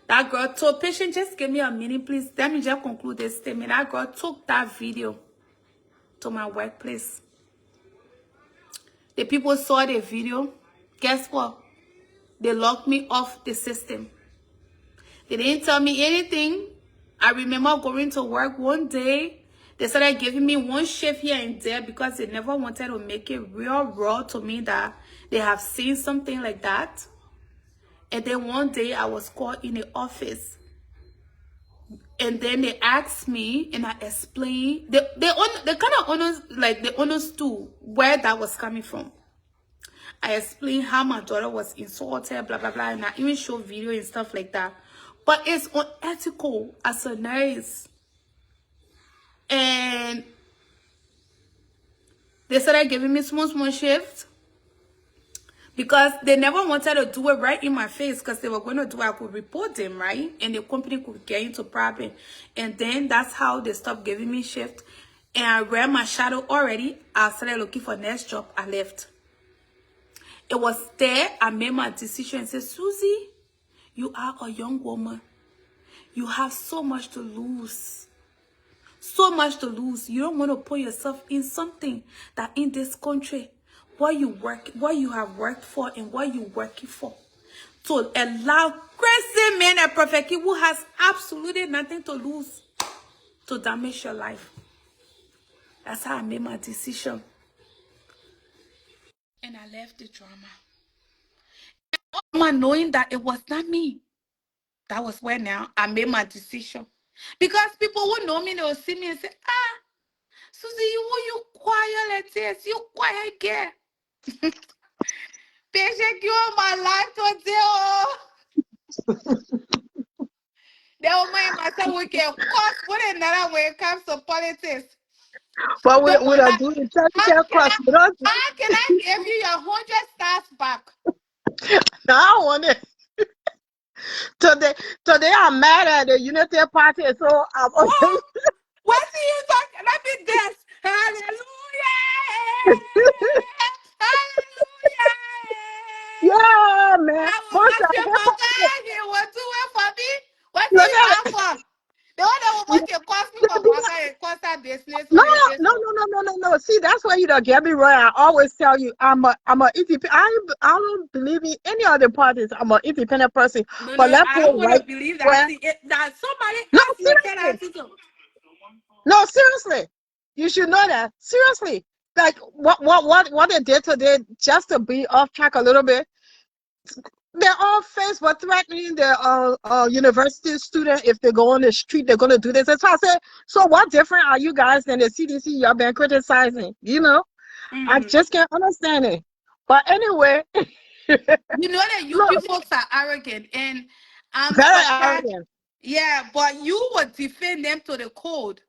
That girl told, patient, just give me a minute, please. Let me just conclude this statement. That girl took that video to my workplace. The people saw the video. Guess what? They locked me off the system. They didn't tell me anything. I remember going to work one day. They started giving me one shift here and there because they never wanted to make it real raw to me that they have seen something like that. And then one day I was called in the office. And then they asked me and I explained. They kind of understood where that was coming from. I explained how my daughter was insulted, blah, blah, blah. And I even showed video and stuff like that. But it's unethical as a nurse. And they started giving me small shifts. Because they never wanted to do it right in my face. Because they were going to do it, I could report them, right? And the company could get into problem. And then that's how they stopped giving me shift. And I ran my shadow already. I started looking for next job. I left. It was there I made my decision and said, Susie, you are a young woman. You have so much to lose. So much to lose. You don't want to put yourself in something that in this country, what you have worked for and what you're working for. To allow crazy men and Prophet who has absolutely nothing to lose to damage your life. That's how I made my decision. And I left the drama. Knowing that it was not me. That was where now I made my decision. Because people who know me, they will see me and say, ah, Susie, you quiet like this. You quiet girl. Patient, you on my life today. Oh. They will make myself we can cost put another when it comes to politics. But we are doing technical class. How can I give you your 100 stars back? I want it. Today I'm mad at the Unity Party, so I'm oh, what do you talk? Let me dance. Hallelujah! Hallelujah! Yeah, man. I will ask you for God. He will do it for me. What do you have for? The one that will make it cost me for cost that business. No. See, that's why you don't get me right. I always tell you, I'm a independent. I don't believe in any other parties. I'm an independent person. No, but I don't want to believe that. That somebody asked me that attitude. No, seriously. You should know that. Seriously. Like what they did today, just to be off track a little bit. They're all Facebook threatening their university students if they go on the street, they're going to do this. And so I said, so what different are you guys than the CDC y'all been criticizing? You know, I just can't understand it. But anyway. You know that you folks are arrogant. And I'm very arrogant. Yeah, but you would defend them to the code.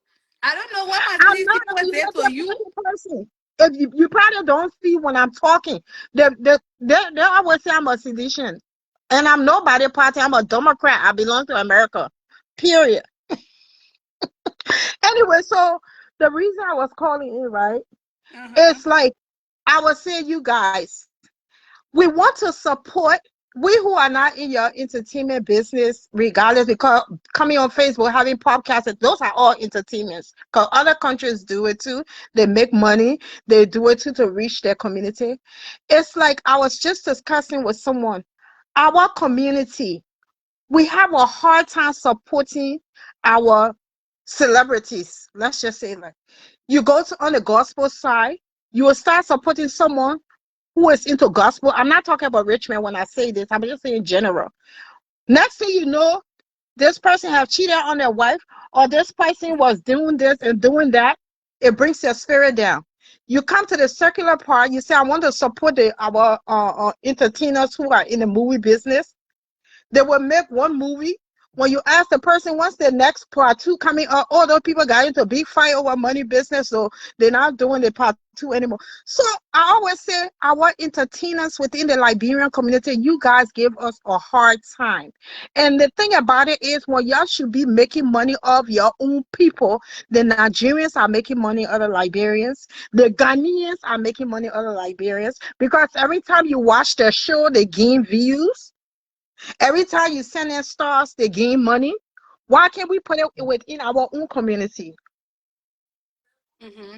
I don't know what my CDC was there to you. Person. If you probably don't see when I'm talking. They always say I'm a sedition. And I'm nobody party. I'm a Democrat. I belong to America. Period. Anyway, so the reason I was calling in, right? It's like I was saying, you guys, we want to support we who are not in your entertainment business, regardless, because coming on Facebook, having podcasts, those are all entertainments. Because other countries do it too. They make money. They do it too to reach their community. It's like I was just discussing with someone. Our community, we have a hard time supporting our celebrities. Let's just say that. You go to on the gospel side, you will start supporting someone who is into gospel. I'm not talking about rich men when I say this. I'm just saying in general. Next thing you know, this person have cheated on their wife, or this person was doing this and doing that. It brings your spirit down. You come to the circular part, you say, I want to support our entertainers who are in the movie business. They will make one movie. When you ask the person, what's the next part two coming up? All those people got into a big fight over money business, so they're not doing the part two anymore. So I always say, our entertainers within the Liberian community, you guys give us a hard time. And the thing about it is, when y'all should be making money off your own people, the Nigerians are making money out of Liberians. The Ghanaians are making money out of Liberians, because every time you watch their show, they gain views. Every time you send in stars, they gain money. Why can't we put it within our own community? Mm-hmm.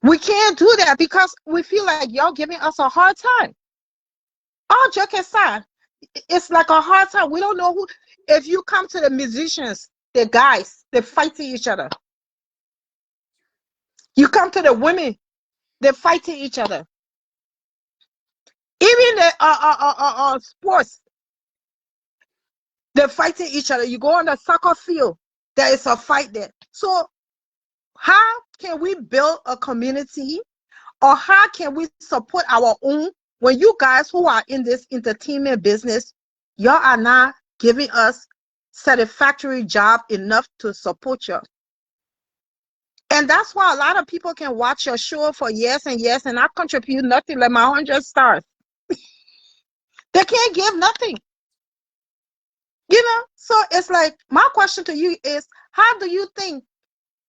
We can't do that because we feel like y'all giving us a hard time. All joke aside, it's like a hard time. We don't know who. If you come to the musicians, the guys, they fighting each other. You come to the women, they fighting each other. Even the sports, they're fighting each other. You go on the soccer field, there is a fight there. So how can we build a community, or how can we support our own when you guys who are in this entertainment business, y'all are not giving us satisfactory job enough to support you? And that's why a lot of people can watch your show for years and years and not contribute nothing, like my 100 stars. They can't give nothing. So it's like, my question to you is, how do you think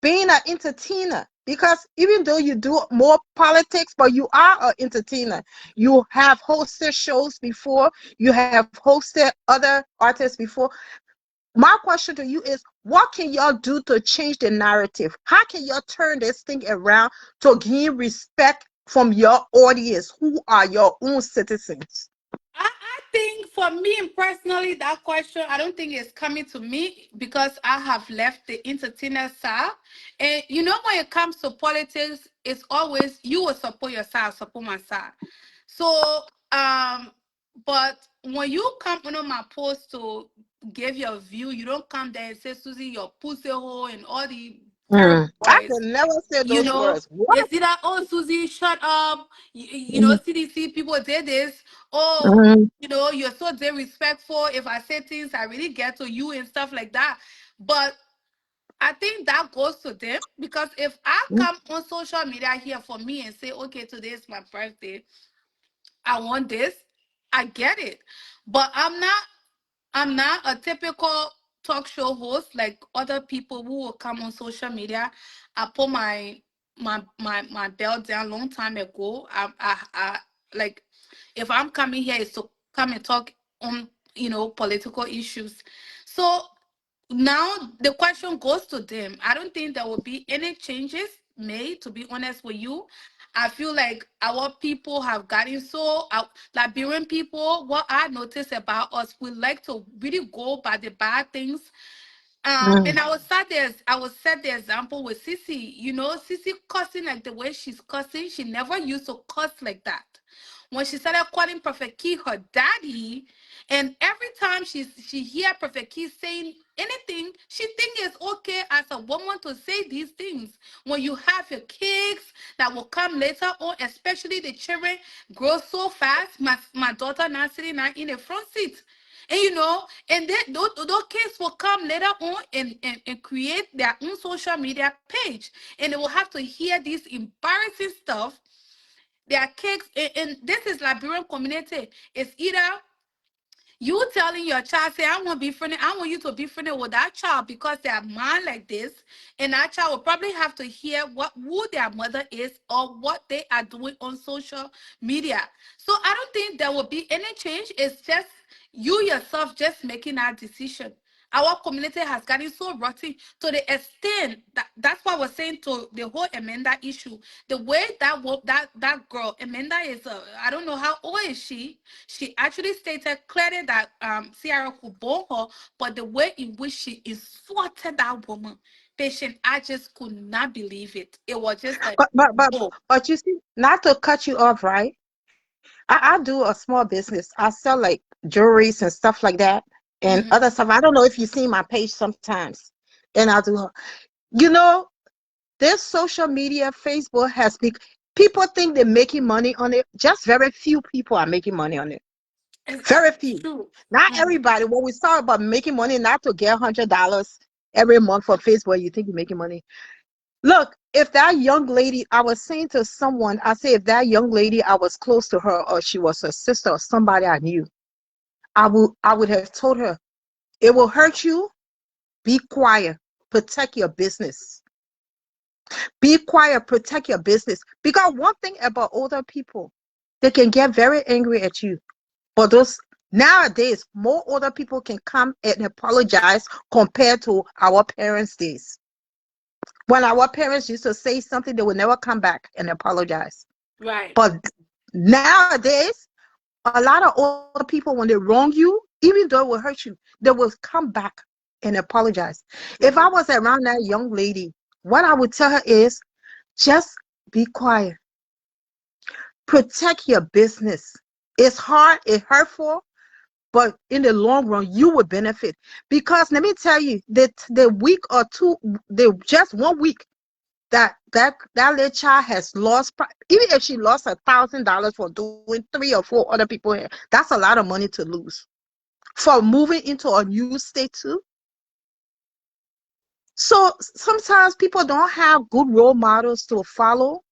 being an entertainer, because even though you do more politics, but you are an entertainer, you have hosted shows before, you have hosted other artists before. My question to you is, what can y'all do to change the narrative? How can y'all turn this thing around to gain respect from your audience who are your own citizens? I think for me personally, that question, I don't think it's coming to me because I have left the entertainer side. And when it comes to politics, it's always you will support your side, support my side. So, but when you come on my post to give your view, you don't come there and say, Susie, your pussy hole and all the terrible I words. can never say you those know, words. What? it's either, oh, Susie, shut up. Mhm. CDC people did this. Oh, Mhm. you're so disrespectful. If I say things, I really get to you and stuff like that. But I think that goes to them because if I come on social media here for me and say, okay, today is my birthday, I want this, I get it. But I'm not a typical talk show host like other people who will come on social media. I put my belt down long time ago. I like if I'm coming here is to come and talk on political issues. So now the question goes to them. I don't think there will be any changes made, to be honest with you. I feel like our people have gotten so Liberian people, what I notice about us, we like to really go by the bad things. And I will set the example with Sissy. Sissy cussing like the way she's cussing. She never used to cuss like that. When she started calling Prophet Key her daddy, and every time she hear Prophet Key saying anything, she think it's okay as a woman to say these things. When you have your kids that will come later on, especially the children grow so fast. My daughter now sitting now in the front seat. And and then those kids will come later on and create their own social media page. And they will have to hear this embarrassing stuff. Their kids, and this is Liberian community. It's either you telling your child, say, I want you to be friendly with that child because they're mine like this. And that child will probably have to hear who their mother is or what they are doing on social media. So I don't think there will be any change. It's just you yourself just making that decision. Our community has gotten so rotten to the extent that's why we're saying to the whole Amanda issue. The way that girl Amanda is, I don't know how old is she. She actually stated clearly that Sierra could born her, but the way in which she insulted that woman, patient. I just could not believe it. It was just like, But but but oh, but you see, not to cut you off, right? I do a small business. I sell like jewelries and stuff like that and mm-hmm, other stuff. I don't know if you see my page sometimes. And I do, you know, this social media, Facebook has been, people think they're making money on it. Just very few people are making money on it. Very it's few. true. Not Mm-hmm. everybody. When we start about making money, not to get $100 every month for Facebook, you think you're making money. Look, if that young lady, I was saying to someone, I say, if that young lady, I was close to her or she was a sister or somebody I knew, I would have told her, it will hurt you. Be quiet. Protect your business. Be quiet. Protect your business. Because one thing about older people, they can get very angry at you. But those nowadays, more older people can come and apologize compared to our parents' days. When our parents used to say something, they would never come back and apologize. Right. But nowadays, a lot of older people, when they wrong you, even though it will hurt you, they will come back and apologize. If I Mm-hmm. was around that young lady, what I would tell her is just be quiet, protect your business. It's hard, it's hurtful, but in the long run, you will benefit. Because let me tell you, that the week or two, the just 1 week that little child has lost, even if she lost $1,000 for doing 3 or 4 other people here, that's a lot of money to lose for moving into a new state too. So sometimes people don't have good role models to follow.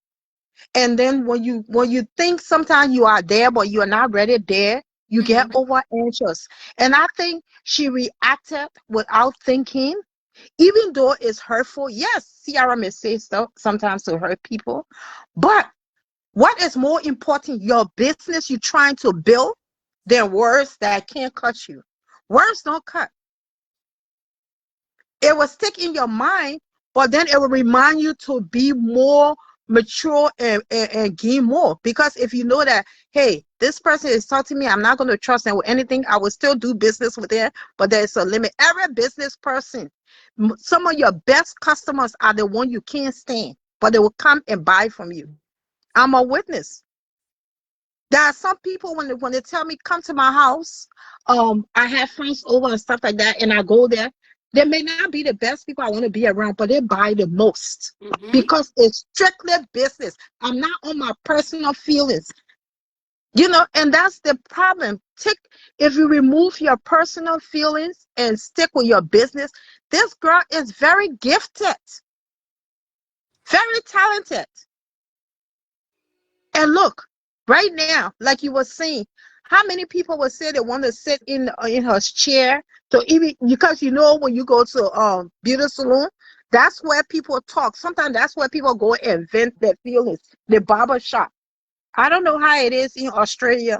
And then when you think sometimes you are there, but you are not ready there, you get Mm-hmm. over anxious. And I think she reacted without thinking, even though it's hurtful. Yes, Ciara may say stuff sometimes to hurt people, but what is more important, your business you're trying to build, than words that can't cut you. Words don't cut. It will stick in your mind, but then it will remind you to be more mature and gain more. Because if you know that, hey, this person is talking to me, I'm not going to trust them with anything, I will still do business with them, but there's a limit. Every business person, some of your best customers are the one you can't stand, but they will come and buy from you. I'm a witness. There are some people when they tell me come to my house, I have friends over and stuff like that, and I go there. They may not be the best people I want to be around, but they buy the most Mm-hmm. because it's strictly business. I'm not on my personal feelings, and that's the problem. If you remove your personal feelings and stick with your business, this girl is very gifted, very talented. And look, right now, like you were saying, how many people would say they want to sit in her chair? So even because when you go to beauty salon, that's where people talk. Sometimes that's where people go and vent their feelings. The barber shop. I don't know how it is in Australia,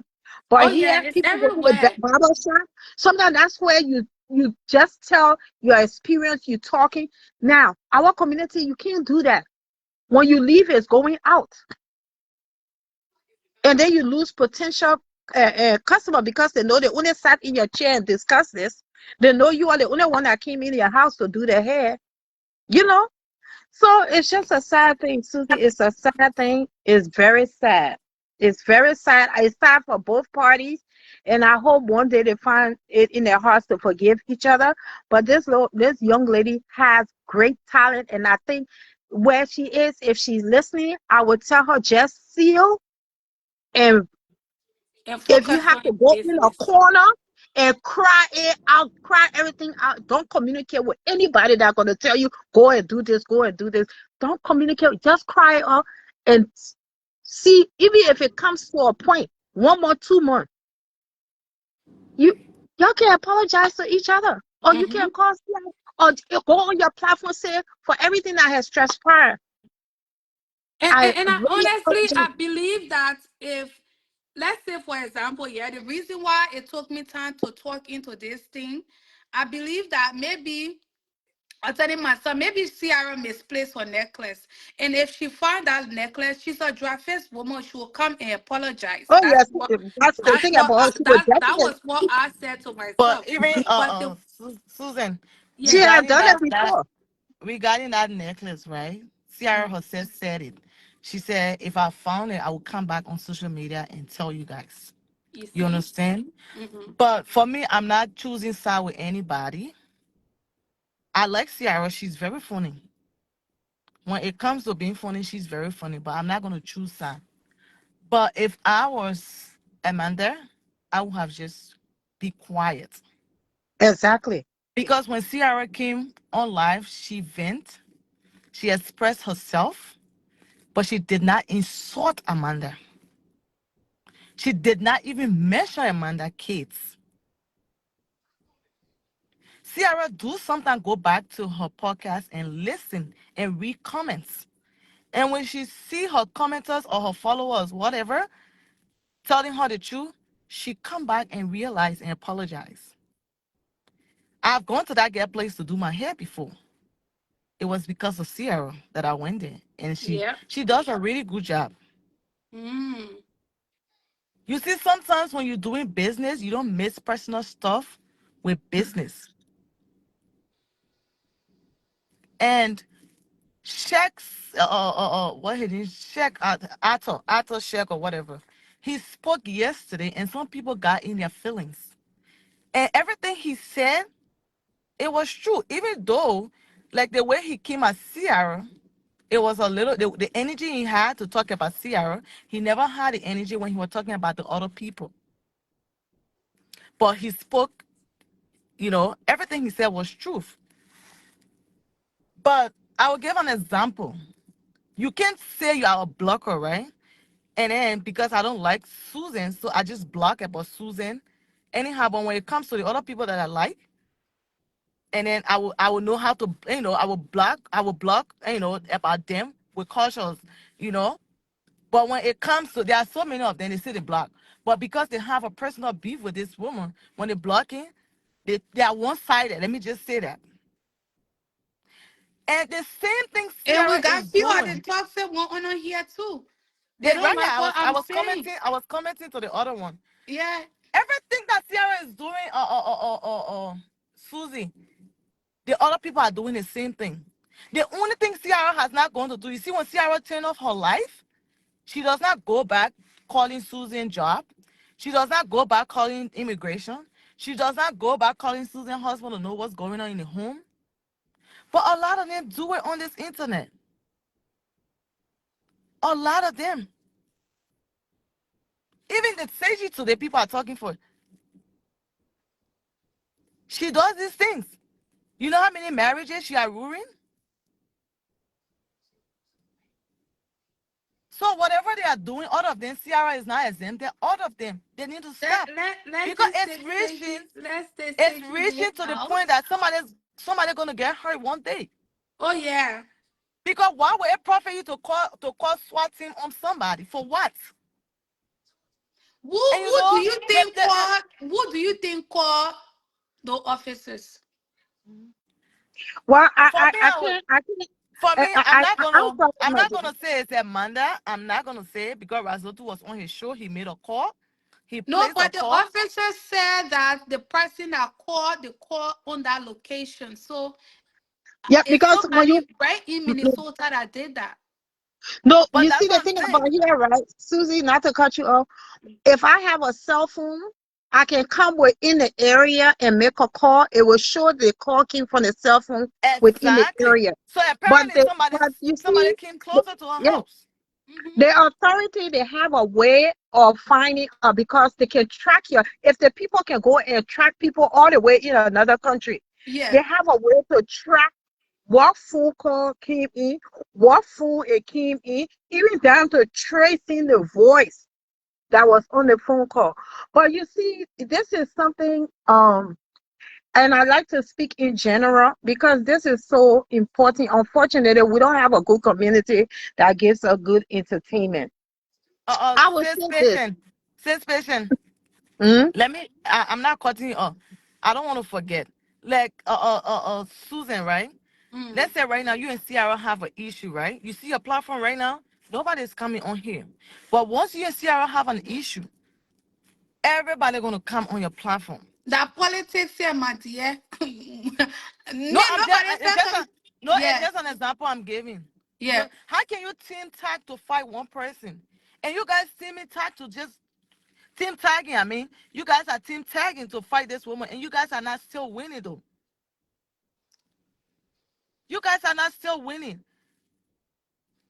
Oh but yeah, here it's people go to the everywhere. barber shop. Sometimes that's where you just tell your experience. You talking. Now, our community, you can't do that. When you leave, it's going out. And then you lose potential customer because they know they only sat in your chair and discussed this. They know you are the only one that came in your house to do their hair. You know, so it's just a sad thing, Susie. It's a sad thing. It's very sad. It's very sad. It's sad for both parties, and I hope one day they find it in their hearts to forgive each other. But this young lady has great talent, and I think where she is, if she's listening, I would tell her just seal. And And if you focus have on to your go in a business. corner and cry it out, cry everything out, don't communicate with anybody that's going to tell you, go and do this, go and do this. Don't communicate. Just cry it out and see, even if it comes to a point, 1 month, 2 months, you y'all can apologize to each other. Or you Mm-hmm. can call or go on your platform, say, for everything that has transpired, I And I really honestly, apologize. I believe that if, let's say, for example, yeah, the reason why it took me time to talk into this thing, I believe that maybe I'm telling my son, maybe Ciara misplaced her necklace. And if she find that necklace, she's a dry-faced woman. She will come and apologize. Oh, yes, that's the thing about her. She would That definitely, was what I said to But myself. even But the Susan, she yeah. has regarding done it that before. regarding that necklace, right? Ciara herself said it. She said, if I found it, I would come back on social media and tell you guys. You You see? understand? Mm-hmm. But for me, I'm not choosing side with anybody. I like Ciara. She's very funny. When it comes to being funny, she's very funny. But I'm not gonna choose side. But if I was Amanda, I would have just be quiet. Exactly. Because when Ciara came on live, she vent, she expressed herself, but she did not insult Amanda. She did not even mention Amanda kids. Ciara do sometimes go back to her podcast and listen and read comments. And when she see her commenters or her followers, whatever, telling her the truth, she come back and realize and apologize. I've gone to that girl place to do my hair before. It was because of Ciara that I went there. And she Yeah. she does a really good job. Mm. You see, sometimes when you're doing business, you don't mix personal stuff with business. And Shaq's what his name? Shaq Ato Shaq or whatever. He spoke yesterday, and some people got in their feelings. And everything he said, it was true. Even though, like the way he came at Ciara, it was a little the energy he had to talk about Ciara. He never had the energy when he was talking about the other people. But he spoke, everything he said was truth. But I will give an example. You can't say you are a blocker, right? And then because I don't like Susan, so I just block about Susan. Anyhow, but when it comes to the other people that I like, and then I will know how to, I will block, about them with cautions, you know. But when it comes to, there are so many of them, they say they block. But because they have a personal beef with this woman, when they're blocking, they are one-sided. Let me just say that. And the same thing And we Ciara got is few of the doing. toxic one on here too. They They don't right like now, what I I'm was saying. commenting, I was commenting to the other one. Yeah. Everything that Ciara is doing, Susie, the other people are doing the same thing. The only thing Ciara has not gone to do, you see, when Ciara turned off her life, she does not go back calling Susan job. She does not go back calling immigration. She does not go back calling Susan's husband to know what's going on in the home. But a lot of them do it on this internet. A lot of them. Even the Seiji today, people are talking for. She does these things. You know how many marriages she are ruining? So whatever they are doing, all of them, Ciara is not exempted. All of them, they need to stop Let's because just it's stay reaching, safety. Let's stay it's safety in reaching this to the point house. that somebody gonna get hurt one day. Oh yeah. Because why would it profit you to call SWAT team on somebody for what? And Who do you the, think the, the, call? Who do you think call the officers? Well, for me, I can't. for me, I'm talking I'm not about. gonna say it's Amanda. I'm not gonna say it because Razotu was on his show. He made a call. He No, placed a but the call. officer said that the person that called the call on that location. So Yeah, it's because when you somebody right in Minnesota that did that. no, But you that's see the what I'm thing about saying. here, right, Susie? Not to cut you off. If I have a cell phone, I can come within the area and make a call. It will show the call came from the cell phone within the Exactly. area. So But apparently but you somebody see, came closer to her yeah, house. Hmm. the authority they have a way of finding because they can track you. If the people can go and track people all the way in another country, they Yeah. have a way to track what phone call came in, what phone it came in, even down to tracing the voice that was on the phone call. But you see, this is something and I like to speak in general because this is so important. Unfortunately, we don't have a good community that gives a good entertainment. I will Sis say this. patient. Sis patient. Mm? I'm not cutting you off. I don't want to forget. Like Susan, right? Mm. Let's say right now you and Ciara have an issue, right? You see your platform right now, nobody's coming on here. But once you and Ciara have an issue, everybody gonna come on your platform. That politics here, my dear. No, I'm just, Nobody it's said just come. No, it's Yeah, just an example I'm giving. yeah. How can you team tag to fight one person? And you guys team tag to just team tagging. I mean, you guys are team tagging to fight this woman, and you guys are not still winning though. You guys are not still winning.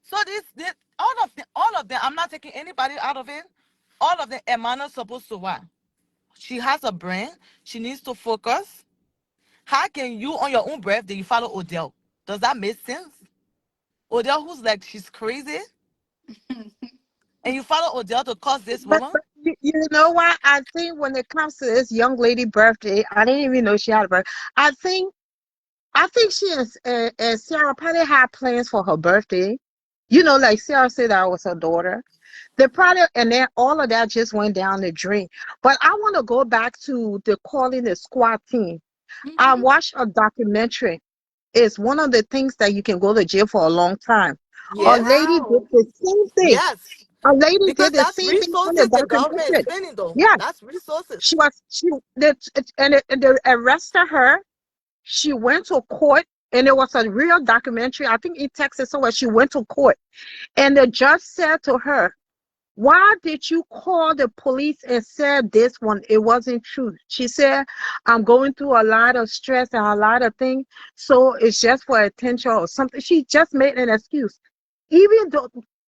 So this all of them. I'm not taking anybody out of it. All of them. Emmanuel supposed to what? She has a brand. She needs to focus. How can you on your own birthday you follow Odell? Does that make sense? Odell, who's like she's crazy, and you follow Odell to cause this woman? But you know what? I think when it comes to this young lady birthday, I didn't even know she had a birthday. I think she and Sarah probably had plans for her birthday. You know, like Sarah said that was her daughter. The product and then all of that just went down the drain. But I want to go back to the calling the squad team. I Mm-hmm. watched a documentary. It's one of the things that you can go to jail for a long time. A Yes, lady did Wow. the same thing. yes. A lady Because did the that's same thing on the resources the government is documentary. spending though. Yeah, That's resources. she was she the, and they arrested her. She went to court, and it was a real documentary. I think in Texas somewhere. She went to court, and the judge said to her, why did you call the police and said this one? It wasn't true. She said, I'm going through a lot of stress and a lot of things. So it's just for attention or something. She just made an excuse. Even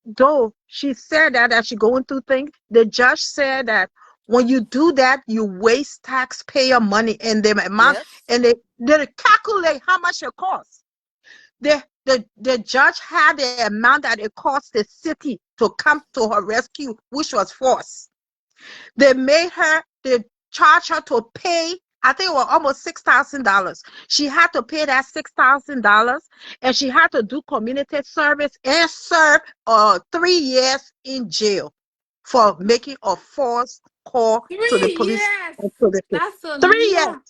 though she said that she going through things, the judge said that when you do that, you waste taxpayer money and the amount Yes. and they calculate how much it costs. The judge had the amount that it cost the city to come to her rescue, which was forced. They charged her to pay, I think it was almost $6,000. She had to pay that $6,000 and she had to do community service and serve 3 years in jail for making a false call to the 3 years. police and to the That's a 3 years. lot.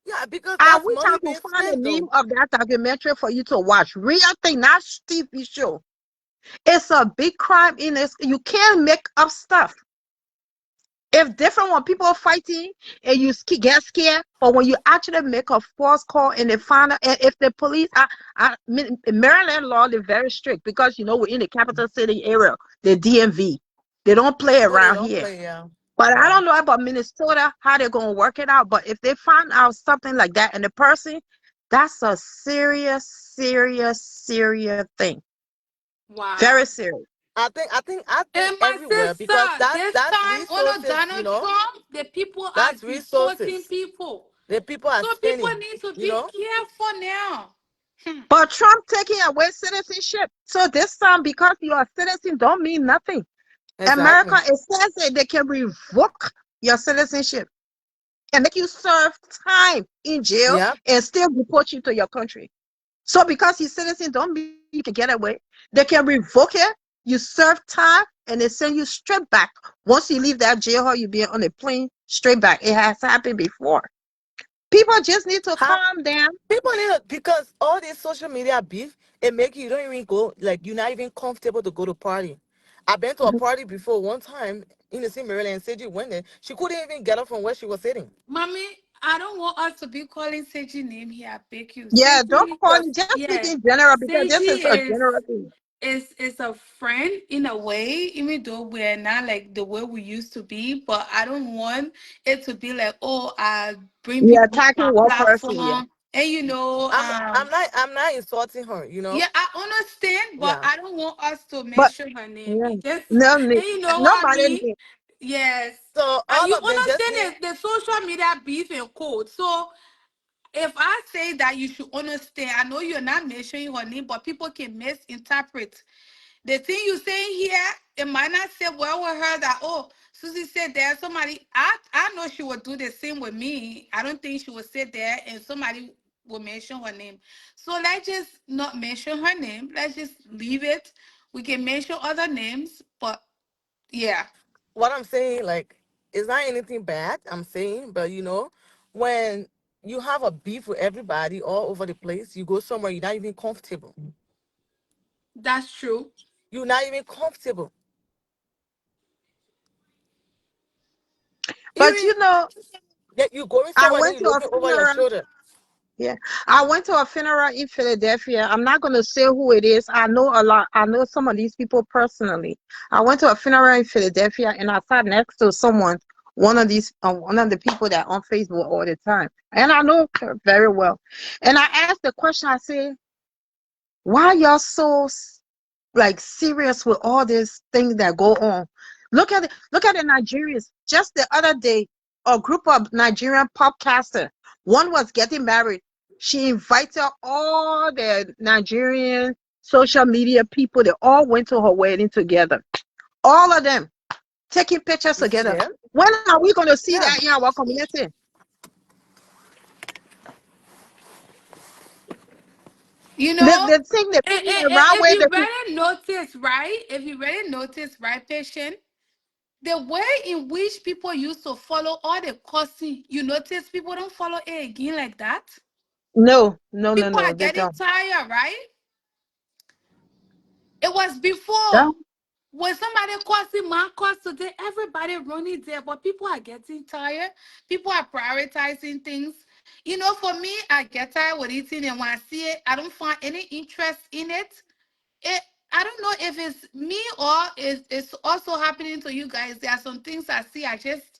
Yeah, because I that's wish I money could being find the spent name though. of that documentary for you to watch. Real thing, not TV show. It's a big crime in this. You can't make up stuff. If different when people are fighting and you get scared, but when you actually make a false call and they find out, and if the police, Maryland law is very strict because you know we're in the capital city area, the DMV, they don't play Oh, they around don't here. play, yeah. But I Yeah. don't know about Minnesota how they're gonna work it out. But if they find out something like that and the person, that's a serious, serious, serious thing. Very Wow. serious. I think And my everywhere because sister, that's this that's time under resources, Donald Trump, the people are that's deporting resources. people. The people are So people spending, need to you be know? careful now. Hmm. But Trump taking away citizenship. So this time, because you're a citizen, don't mean nothing. America, Exactly. it says that they can revoke your citizenship and make you serve time in jail Yeah. and still deport you to your country. So because you're citizen, don't mean you can get away. They can revoke it. You serve time and they send you straight back. Once you leave that jail hall, you be on a plane straight back. It has happened before. People just need to How calm down. people need to, because all this social media beef, it make you don't even go, like you're not even comfortable to go to party. I've been to a party before one time in the same Maryland, and said you went there. She couldn't even get up from where she was sitting. Mommy, I don't want us to be calling Seji name here. I beg you. Yeah, don't Seji, call Because it. Just speak yeah. in general because this Seji is a general thing. is a friend in a way, even though we're not like the way we used to be. But I don't want it to be like, oh, I bring You're people to attacking my one person. Yeah. platform, and I'm not insulting her, yeah, I understand, but Yeah. I don't want us to But mention her name. yeah, You just, no and need. you know what I Nobody mean? need. Yes. So You all of them just need. understand the social media beef and code. So if I say that, you should understand. I know you're not mentioning her name, but people can misinterpret. The thing you say here, it might not sit well with her that, oh, Susie said there, somebody, I know she would do the same with me. I don't think she would sit there and somebody will mention her name. So let's just not mention her name. Let's just leave it. We can mention other names, but yeah, What I'm saying, like, it's not anything bad, I'm saying, but when you have a beef with everybody all over the place, you go somewhere, you're not even comfortable. that's true. You're not even comfortable. But Even you know, Yet you're going I somewhere, then went you're to a looking over your funeral. shoulder. Yeah. I went to a funeral in Philadelphia. I'm not going to say who it is. I know a lot. I know some of these people personally. I went to a funeral in Philadelphia and I sat next to someone, one of the people that on Facebook all the time. And I know her very well. And I asked the question, I said, why y'all so like serious with all these things that go on? Look at the Nigerians. Just the other day, a group of Nigerian podcasters, one was getting married. She invited all the Nigerian social media people. They all went to her wedding together. All of them taking pictures You see together. them? When are we going to see Yeah. that in our community? You The, know, the thing they play around if with you the really notice, right? If you really notice, right, patient, the way in which people used to follow all the cussing, you notice people don't follow it again like that. no, no, no, People are no, they getting don't. tired, right? It was Yeah. before. When somebody cussing, man cuss today, everybody running there, but people are getting tired. People are prioritizing things. You know, for me, I get tired with eating, and when I see it, I don't find any interest in it. It I don't know if it's me or it's also happening to you guys. There are some things I see, I just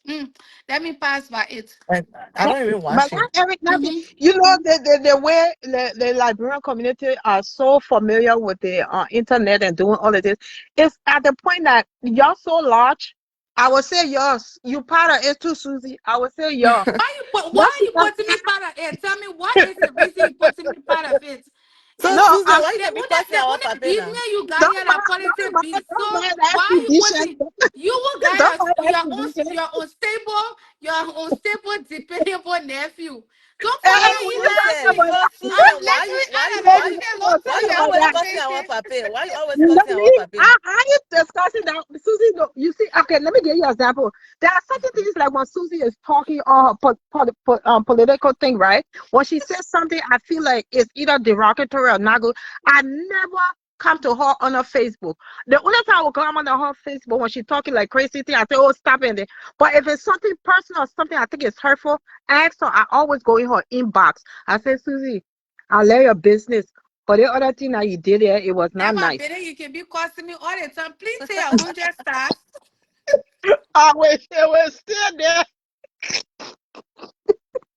let me pass by it. And I don't even But watch it. not every nothing. Mm-hmm. You know the way the Liberian community are so familiar with the internet and doing all of this. It's at the point that you're so large. I would say yours. You part of it too, Susie. I would say yours. Why That's are you putting me part of it? Tell me what is the reason you putting me part of it? So no. Susan, why you can be cussing our Only papi now? business you got here Don't that mind, politics be. So don't mind that why are you tradition. putting you will Don't guys mind that tradition. your unstable, dependable nephew. Don't Hey, follow So me we in ain't this talking Susan, thing. about so that. I'm Susan, literally out of Hey, this we shit. don't Don't why tell you talk your about always that. cussing our conversation. papi? Why you always No, cussing me, our papi? I ain't discussing that. Susie, no, you see, okay, let me give you an example. There are certain things like when Susie is talking on her political thing, right? When she says something, I feel like it's either derogatory or not good. I never come to her on her Facebook. The only time I will come on her Facebook when she's talking like crazy thing, I say, oh, stop it. But if it's something personal or something I think is hurtful, I ask her, I always go in her inbox. I say, Susie, I love your business. But the other thing that you did there, it was That not my nice. baby, you can be costing me all the time. Please say 100 stars. I wish it was still there.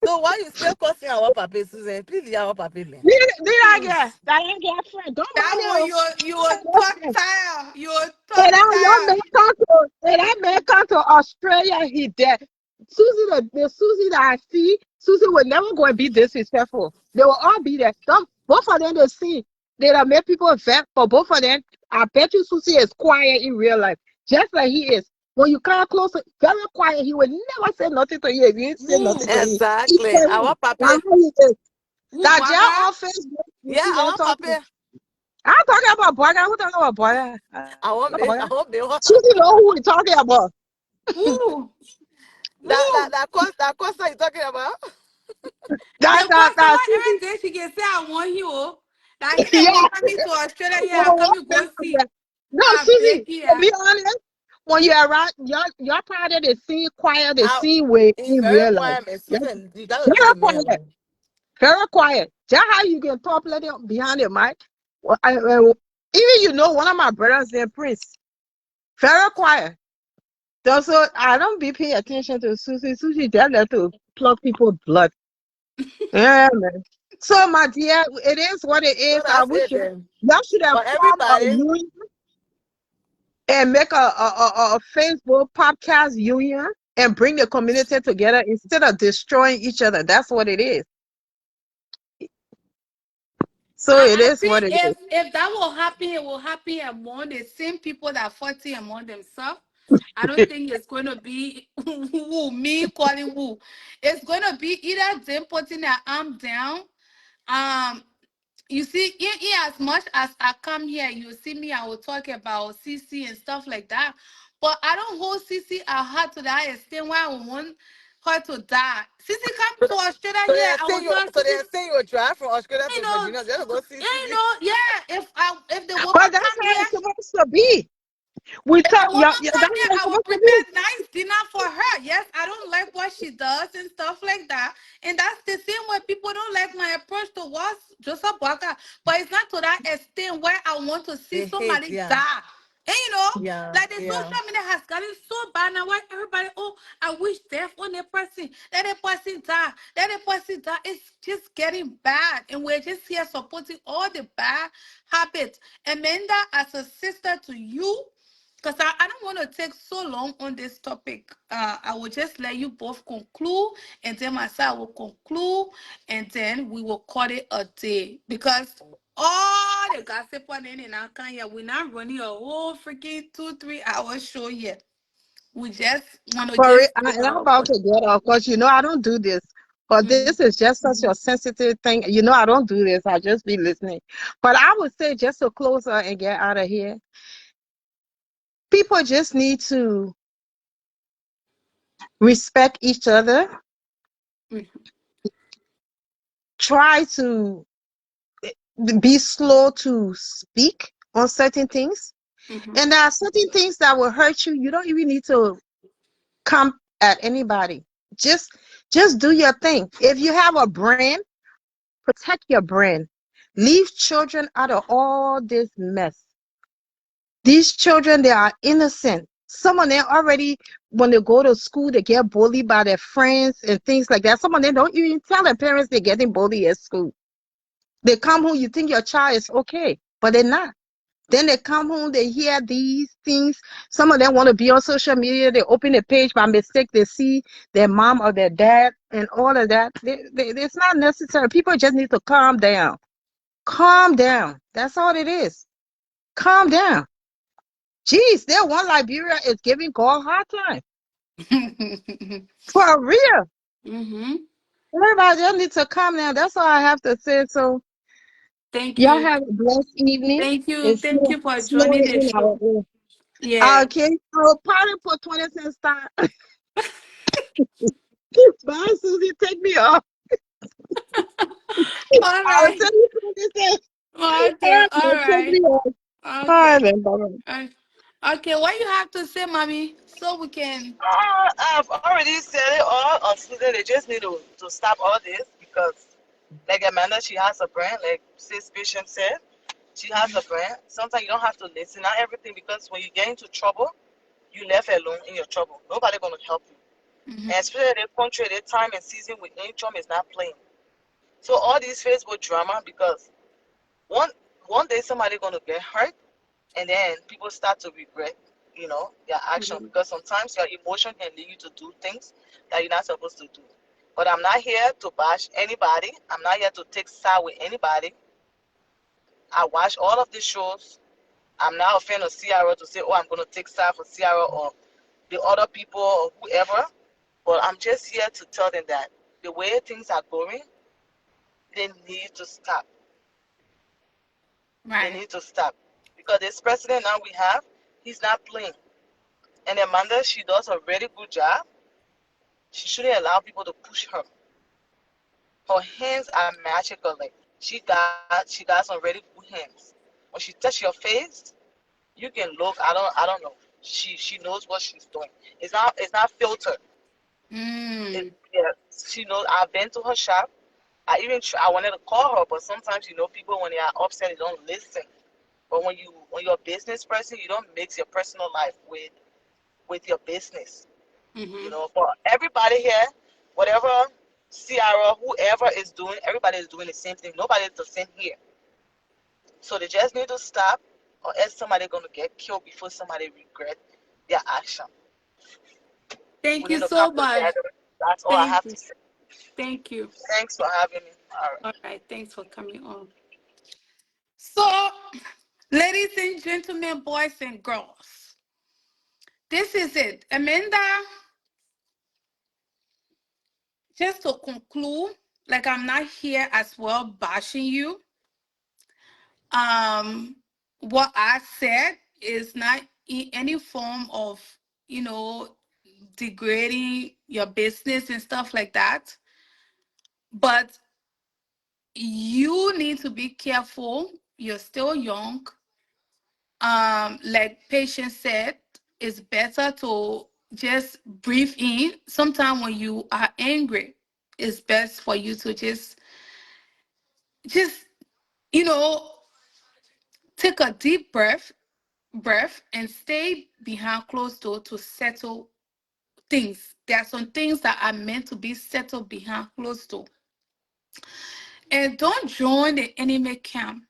So why you still cussing our papi, Susan? Please leave our papi, man. Did I get Please. that ain't get friend? Don't That mind one him. you will talk tire. You will And talk that tire. man come to that man come to Australia, he dead. Susie, the Susie that I see, Susie will never go and be disrespectful. They will all be there. Some, both of them they see. They have made people vet, but both of them, I bet you Susie is quiet in real life. Just like he is. When you come close, very quiet, he will never say nothing to you if you say nothing Who? to him. He Exactly. tell you. Our That's papi. how he is. Who That jail Braga? on Facebook, you Yeah, see them our talking. papi. I'm talking about Boga. Who talking about Boga? Boga. I won't be Susie know who we talking about. Who? that Who? that course that you talking about. The That customer Susie. every day she can say I want you. Oh. That he said Yeah. when coming to Australia here, I come and go see. No, I beg Susie, to here. be honest, when you're around, you're part of the scene quiet, the I, scene way he's in very real life. quiet, man. Yeah. Susan, you gotta leave Very the man quiet. alone. Very quiet. Just how you can talk plenty behind the mic. Well, even one of my brothers named Prince. Very quiet. So I don't be paying attention to Susie. Susie just like to plug people's blood. Yeah, man. So, my dear, it is what it So is. I that's wish it you, then. y'all should have For formed a everybody, union and make a Facebook podcast union and bring the community together instead of destroying each other. That's what it is. So it I is what think it is. if that will happen, it will happen among the same people that fighting among themselves. I don't think it's going to be who me calling who. It's going to be either them putting their arm down. Um, you see, in as much as I come here, you see me, I will talk about CC and stuff like that. But I don't hold CC at heart to that extent why I want her to die. CC come so, to Australia so they here, are I will saying you, tell so they CC, are saying you drive from Australia you to know, Virginia just to go see CZ. yeah. If the woman But that's come how here, it's supposed to be. We If I talk, was yeah, not yeah, that's pregnant, what it's I would supposed to prepare be. nice dinner for her. Yes, I don't like what she does and stuff like that. And that's the same way people don't like my approach towards Joseph Waka. But it's not to that extent where I want to see They hate, somebody yeah. die. And Yeah, like the yeah. social media has gotten so bad now where everybody, oh, I wish death on the person. Let the person die. Let the person die. It's just getting bad. And we're just here supporting all the bad habits. Amanda, as a sister to you, because I don't want to take so long on this topic. I will just let you both conclude, and then myself will conclude, and then we will call it a day. Because all the gossip on in and out here, we're not running a whole freaking 2 3 hour show yet. We just want to For it, just speak and I'm our about point. to get off because I don't do this. But this Mhm, is just such a sensitive thing. I don't do this. I just be listening. But I would say just to close up and get out of here, people just need to respect each other, mhm, try to be slow to speak on certain things. mhm, And there are certain things that will hurt you. You don't even need to come at anybody. Just just do your thing. If you have a brand, protect your brand. Leave children out of all this mess. These children, they are innocent. Some of them already, when they go to school, they get bullied by their friends and things like that. Some of them don't even tell their parents they're getting bullied at school. They come home, you think your child is okay, but they're not. Then they come home, they hear these things. Some of them want to be on social media. They open a page by mistake. They see their mom or their dad and all of that. It's not necessary. People just need to calm down. Calm down. That's all it is. Calm down. Jeez, that one Liberia is giving God hard time. For real. mhm. Everybody just need to calm down. That's all I have to say. So Thank y'all you. have a blessed evening. Thank you. It's Thank you for joining slowly the in our show. ear. Yeah. Okay. So party for 20 cents time. Bye, Susie. Take me off. All I'll right. tell you 20 cents. Okay. All All right, take right. me off. All Okay. right, then. Bye. Uh, Okay. What you have to say, mommy, so we can. I've already said it all on Susan. They just need to stop all this because, like Amanda, she has a brand. Like Sis Patient said, she has a brand. Sometimes you don't have to listen to everything because when you get into trouble, you left alone in your trouble. Nobody gonna help you. And Mhm, especially the country, the time and season with income is not playing. So all these Facebook drama because one one day somebody gonna get hurt and then people start to regret, their action mhm, because sometimes your emotion can lead you to do things that you're not supposed to do. But I'm not here to bash anybody. I'm not here to take side with anybody. I watch all of the shows. I'm not a fan of Ciara to say, oh, I'm going to take side for Ciara or the other people or whoever. But I'm just here to tell them that the way things are going, they need to stop. They right. need to stop. Because this president now we have, he's not playing. And Amanda, she does a very good job. She shouldn't allow people to push her. Her hands are magical. Like she got some very good hands. When she touch your face, you can look. I don't know. She knows what she's doing. It's not filtered. Mm, Yeah, she knows. I've been to her shop. I wanted to call her, but sometimes people when they are upset they don't listen. But when you're a business person, you don't mix your personal life with your business. mhm. For everybody here, whatever Ciara, whoever is doing, everybody is doing the same thing. Nobody is the same here. So they just need to stop, or else somebody gonna get killed before somebody regret their action. Thank We you need to come so much. together. That's all I Thank have you. to say. Thank you. Thanks for having me. All right. All right. Thanks for coming on. So, ladies and gentlemen, boys and girls, this is it. Amanda, just to conclude, like I'm not here as well bashing you. Um, what I said is not in any form of, you know, degrading your business and stuff like that. But you need to be careful. You're still young. Like patient said, it's better to just breathe in. Sometimes when you are angry, it's best for you to just you know take a deep breath and stay behind closed door to settle things. There are some things that are meant to be settled behind closed door. And don't join the enemy camp.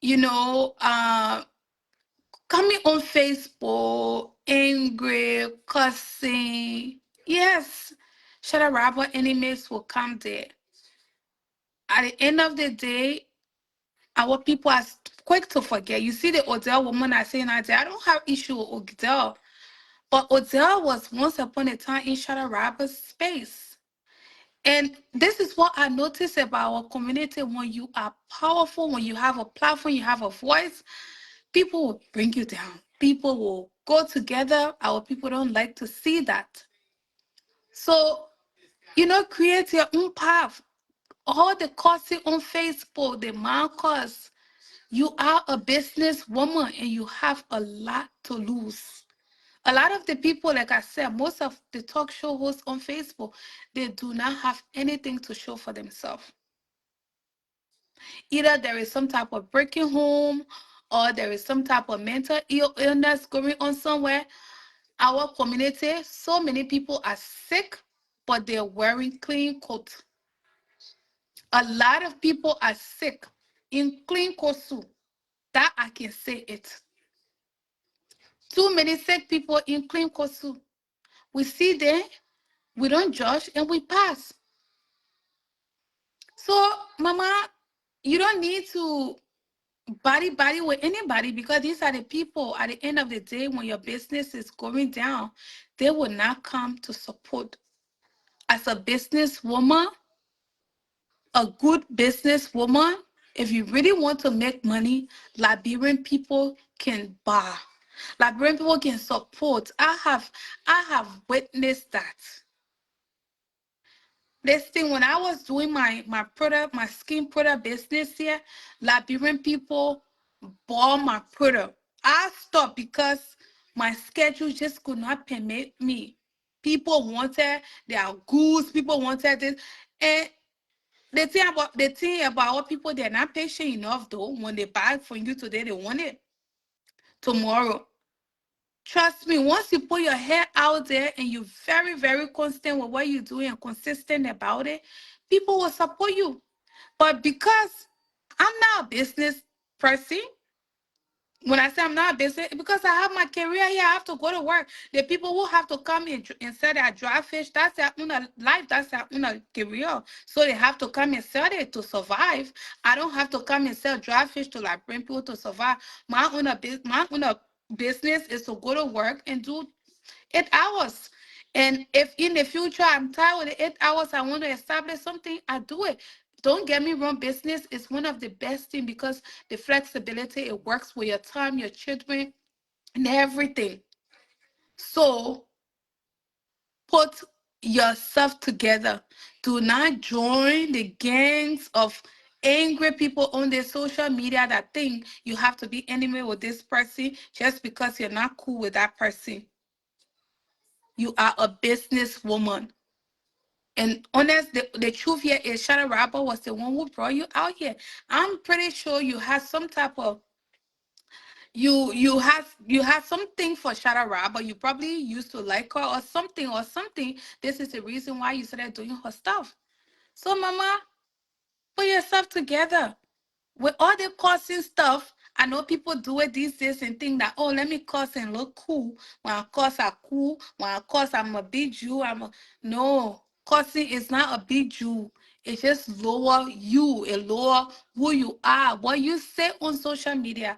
You know, coming on Facebook, angry, cussing. Yes, shadow robber enemies will come there. At the end of the day, our people are quick to forget. You see the Odell woman I say I don't have issue with Odell. But Odell was once upon a time in shadow robber's space. And this is what I notice about our community. When you are powerful, when you have a platform, you have a voice, people will bring you down. People will go together. Our people don't like to see that. So, create your own path. All the cursing on Facebook, the man curse. You are a business woman and you have a lot to lose. A lot of the people, like I said, most of the talk show hosts on Facebook, they do not have anything to show for themselves. Either there is some type of breaking home or there is some type of mental illness going on somewhere. Our community, so many people are sick, but they're wearing clean coats. A lot of people are sick in clean coats too. That I can say it. Too many sick people in clean coats too. We see them, we don't judge, and we pass. So, Mama, you don't need to body with anybody because these are the people at the end of the day when your business is going down, they will not come to support. As a businesswoman, a good businesswoman, if you really want to make money, Liberian people can buy. Liberian people can support. I have witnessed that. This thing when I was doing my product, my skin product business here, Liberian people bought my product. I stopped because my schedule just could not permit me. People wanted their goods, people wanted this. And the thing about what people, they're not patient enough though. When they buy from you today, they want it tomorrow. Trust me, once you put your head out there and you're very, very constant with what you're doing and consistent about it, people will support you. But because I'm not a business person, when I say I'm not a business, because I have my career here, I have to go to work. The people who have to come and sell their dry fish, that's their own life, that's their own career. So they have to come and sell it to survive. I don't have to come and sell dry fish to like bring people to survive. My own business is to go to work and do 8 hours. And if in the future I'm tired with the 8 hours, I want to establish something, I do it. Don't get me wrong, business is one of the best things because the flexibility, it works with your time, your children, and everything. So put yourself together. Do not join the gangs of angry people on the social media that think you have to be enemy with this person just because you're not cool with that person. You are a businesswoman. And honest, the truth here is Shadow Rapper was the one who brought you out here. I'm pretty sure you had some type of you had something for Shadow Rapper. You probably used to like her or something. This is the reason why you started doing her stuff. So mama, put yourself together. With all the cursing stuff, I know people do it these days and think that, oh, let me curse and look cool. When I curse, I'm cool. When I curse, I'm a big Jew. No, cursing is not a big Jew. It just lower you. It lower who you are. What you say on social media.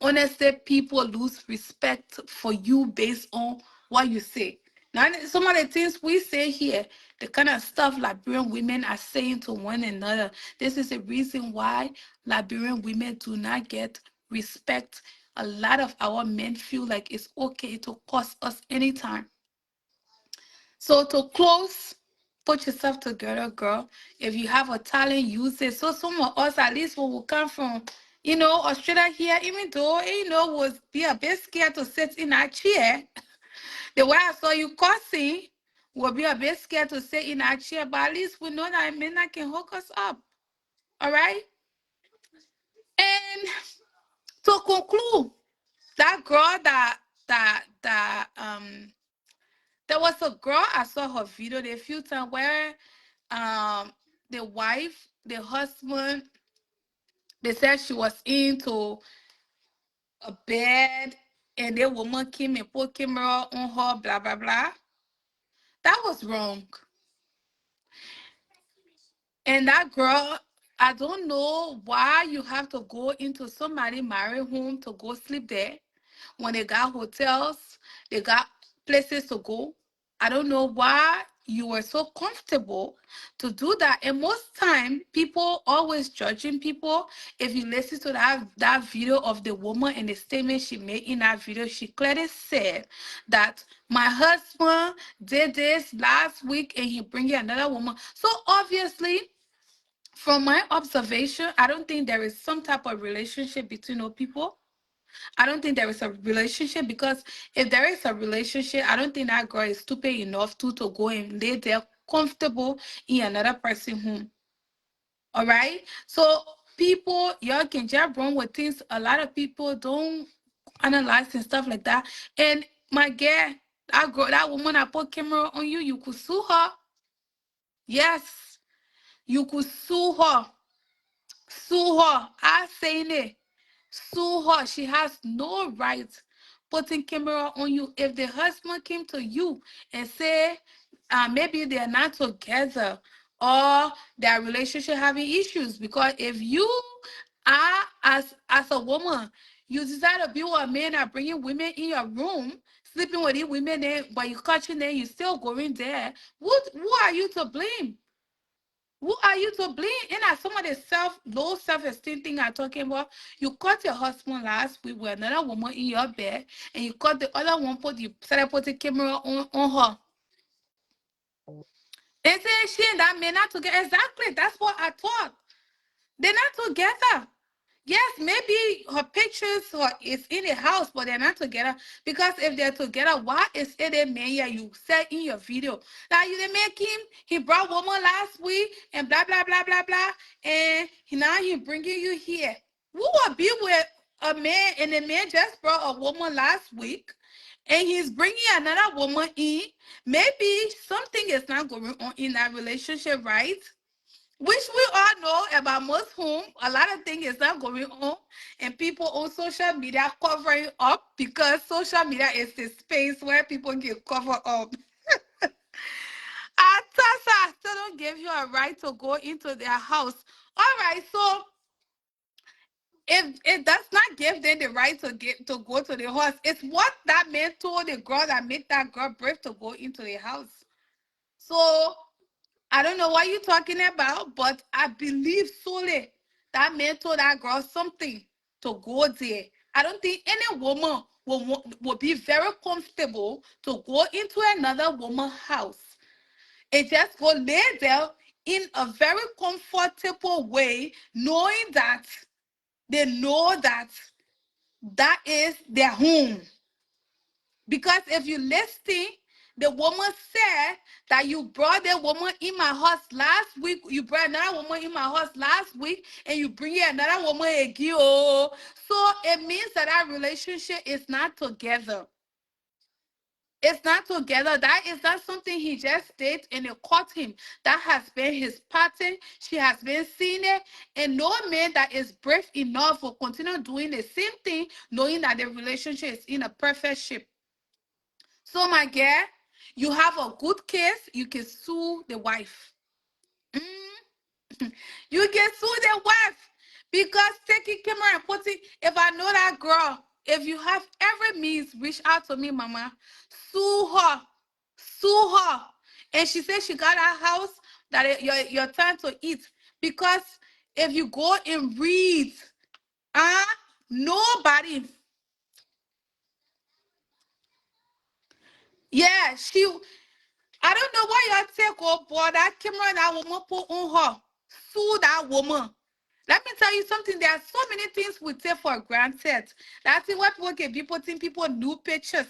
Honestly, people lose respect for you based on what you say. Now, some of the things we say here, the kind of stuff Liberian women are saying to one another, this is the reason why Liberian women do not get respect. A lot of our men feel like it's okay to curse us anytime. So to close, put yourself together, girl. If you have a talent, use it. So some of us, at least when we come from You know, Australia here, even though, was be a bit scared to sit in a chair. The way I saw you cussing, will be a bit scared to sit in a chair, but at least we know that men can hook us up. All right? And to conclude, that girl there was a girl I saw her video a few times where the wife, the husband, they said she was into a bed and the woman came and put camera on her, blah blah blah. That was wrong. And that girl, I don't know why you have to go into somebody married home to go sleep there when they got hotels, they got places to go. I don't know why you were so comfortable to do that. And most time, people always judging people. If you listen to that video of the woman and the statement she made in that video, she clearly said that my husband did this last week and he bring in another woman. So obviously, from my observation, I don't think there is some type of relationship between those people. I don't think there is a relationship because if there is a relationship, I don't think that girl is stupid enough to go and lay there comfortable in another person's home. All right? So people, y'all can just run with things. A lot of people don't analyze and stuff like that. And my girl, that girl, that woman that put camera on you, you could sue her. Yes, you could sue her. Sue her. I saying it. Sue her. She has no right putting camera on you. If the husband came to you and say maybe they're not together or their relationship having issues, because if you are as a woman, you decide to be with a man that bringing women in your room, sleeping with these women there, but you catching them, you still going there. Who are you to blame? Who are you to blame? And as some of the low self-esteem thing I'm talking about, you caught your husband last week with another woman in your bed, and you caught the other one you started putting camera on her. And saying she and that man not together. Exactly. That's what I thought. They're not together. Yes, maybe her pictures is in the house, but they're not together. Because if they're together, why is it a man here you said in your video? Now you didn't make him, he brought woman last week and blah blah blah blah blah. And now he bringing you here. Who will be with a man and the man just brought a woman last week and he's bringing another woman in? Maybe something is not going on in that relationship, right? Which we all know about most home, a lot of things is not going on, and people on social media covering up because social media is the space where people get covered up. I still don't give you a right to go into their house. All right, so if it does not give them the right to go to the house, it's what that man told the girl that made that girl brave to go into the house. So I don't know what you're talking about, but I believe solely that man told that girl something to go there. I don't think any woman will be very comfortable to go into another woman's house. It just go lay there in a very comfortable way, knowing that they know that that is their home. Because if you listen, the woman said that you brought the woman in my house last week. You brought another woman in my house last week, and you bring another woman again. Oh, so it means that our relationship is not together. It's not together. That is not something he just did and it caught him. That has been his pattern. She has been seeing it. And no man that is brave enough will continue doing the same thing, knowing that the relationship is in a perfect shape. So, my girl, you have a good case. You can sue the wife. Mm, you can sue the wife because taking camera and putting. If I know that girl, if you have every means, reach out to me, mama. Sue her, sue her. And she said she got a house that your time to eat because if you go and read, nobody. Yeah, I don't know why y'all take up boy that camera that woman put on her. Sue that woman. Let me tell you something. There are so many things we take for granted. That's what people can be putting people new pictures.